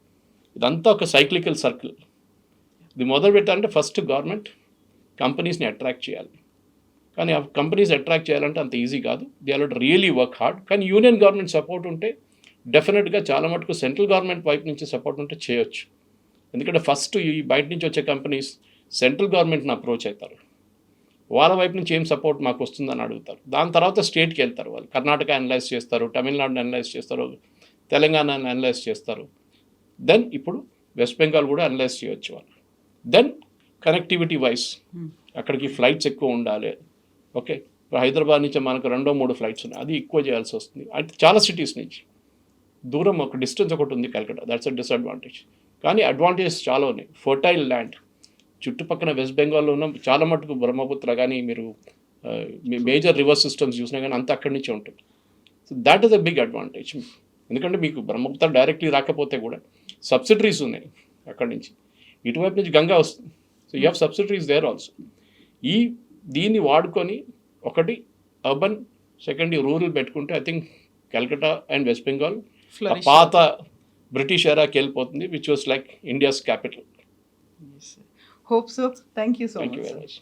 ఇదంతా ఒక సైక్లికల్ సర్కిల్. ఇది మొదలు పెట్టాలంటే ఫస్ట్ గవర్నమెంట్ కంపెనీస్ని అట్రాక్ట్ చేయాలి. కానీ ఆ కంపెనీస్ అట్రాక్ట్ చేయాలంటే అంత ఈజీ కాదు. They are really work hard. కానీ యూనియన్ గవర్నమెంట్ సపోర్ట్ ఉంటే డెఫినెట్గా చాలా మటుకు సెంట్రల్ గవర్నమెంట్ వైపు నుంచి సపోర్ట్ ఉంటే చేయొచ్చు. ఎందుకంటే ఫస్ట్ ఈ బయట నుంచి వచ్చే కంపెనీస్ సెంట్రల్ గవర్నమెంట్ని అప్రోచ్ అవుతారు. వాళ్ళ వైపు నుంచి ఏం సపోర్ట్ మాకు వస్తుందని అడుగుతారు. దాని తర్వాత స్టేట్కి వెళ్తారు. వాళ్ళు కర్ణాటక అనలైజ్ చేస్తారు, తమిళనాడుని అనలైజ్ చేస్తారు, తెలంగాణని అనలైజ్ చేస్తారు. దెన్ ఇప్పుడు వెస్ట్ బెంగాల్ కూడా అనలైజ్ చేయొచ్చు వాళ్ళు. దెన్ కనెక్టివిటీ వైజ్ అక్కడికి ఫ్లైట్స్ ఎక్కువ ఉండాలి. ఓకే, ఇప్పుడు హైదరాబాద్ నుంచి మనకు 2-3 ఫ్లైట్స్ ఉన్నాయి, అది ఎక్కువ చేయాల్సి వస్తుంది. అంటే చాలా సిటీస్ నుంచి దూరం, ఒక డిస్టెన్స్ ఒకటి ఉంది కల్కటా, దట్స్ అ డిసడ్వాంటేజ్. కానీ అడ్వాంటేజెస్ చాలా ఉన్నాయి. ఫర్టైల్ ల్యాండ్ చుట్టుపక్కల వెస్ట్ బెంగాల్లో ఉన్న చాలా మటుకు బ్రహ్మపుత్ర కానీ మీరు మేజర్ రివర్ సిస్టమ్స్ చూసినా కానీ అంతా అక్కడి నుంచే ఉంటుంది. So that is a big advantage. ఎందుకంటే మీకు బ్రహ్మపుత్ర డైరెక్ట్లీ రాకపోతే కూడా సబ్సిడరీస్ ఉన్నాయి అక్కడి నుంచి. ఇటువైపు నుంచి గంగా వస్తుంది. So you have subsidiaries there also. దీన్ని వాడుకొని ఒకటి అర్బన్, సెకండ్ రూరల్ పెట్టుకుంటే I think Calcutta and west Bengal పాత బ్రిటిష్ ఎరాకి వెళ్ళిపోతుంది, which was like India's capital. Hope so. Thank you so much. Thank you very much.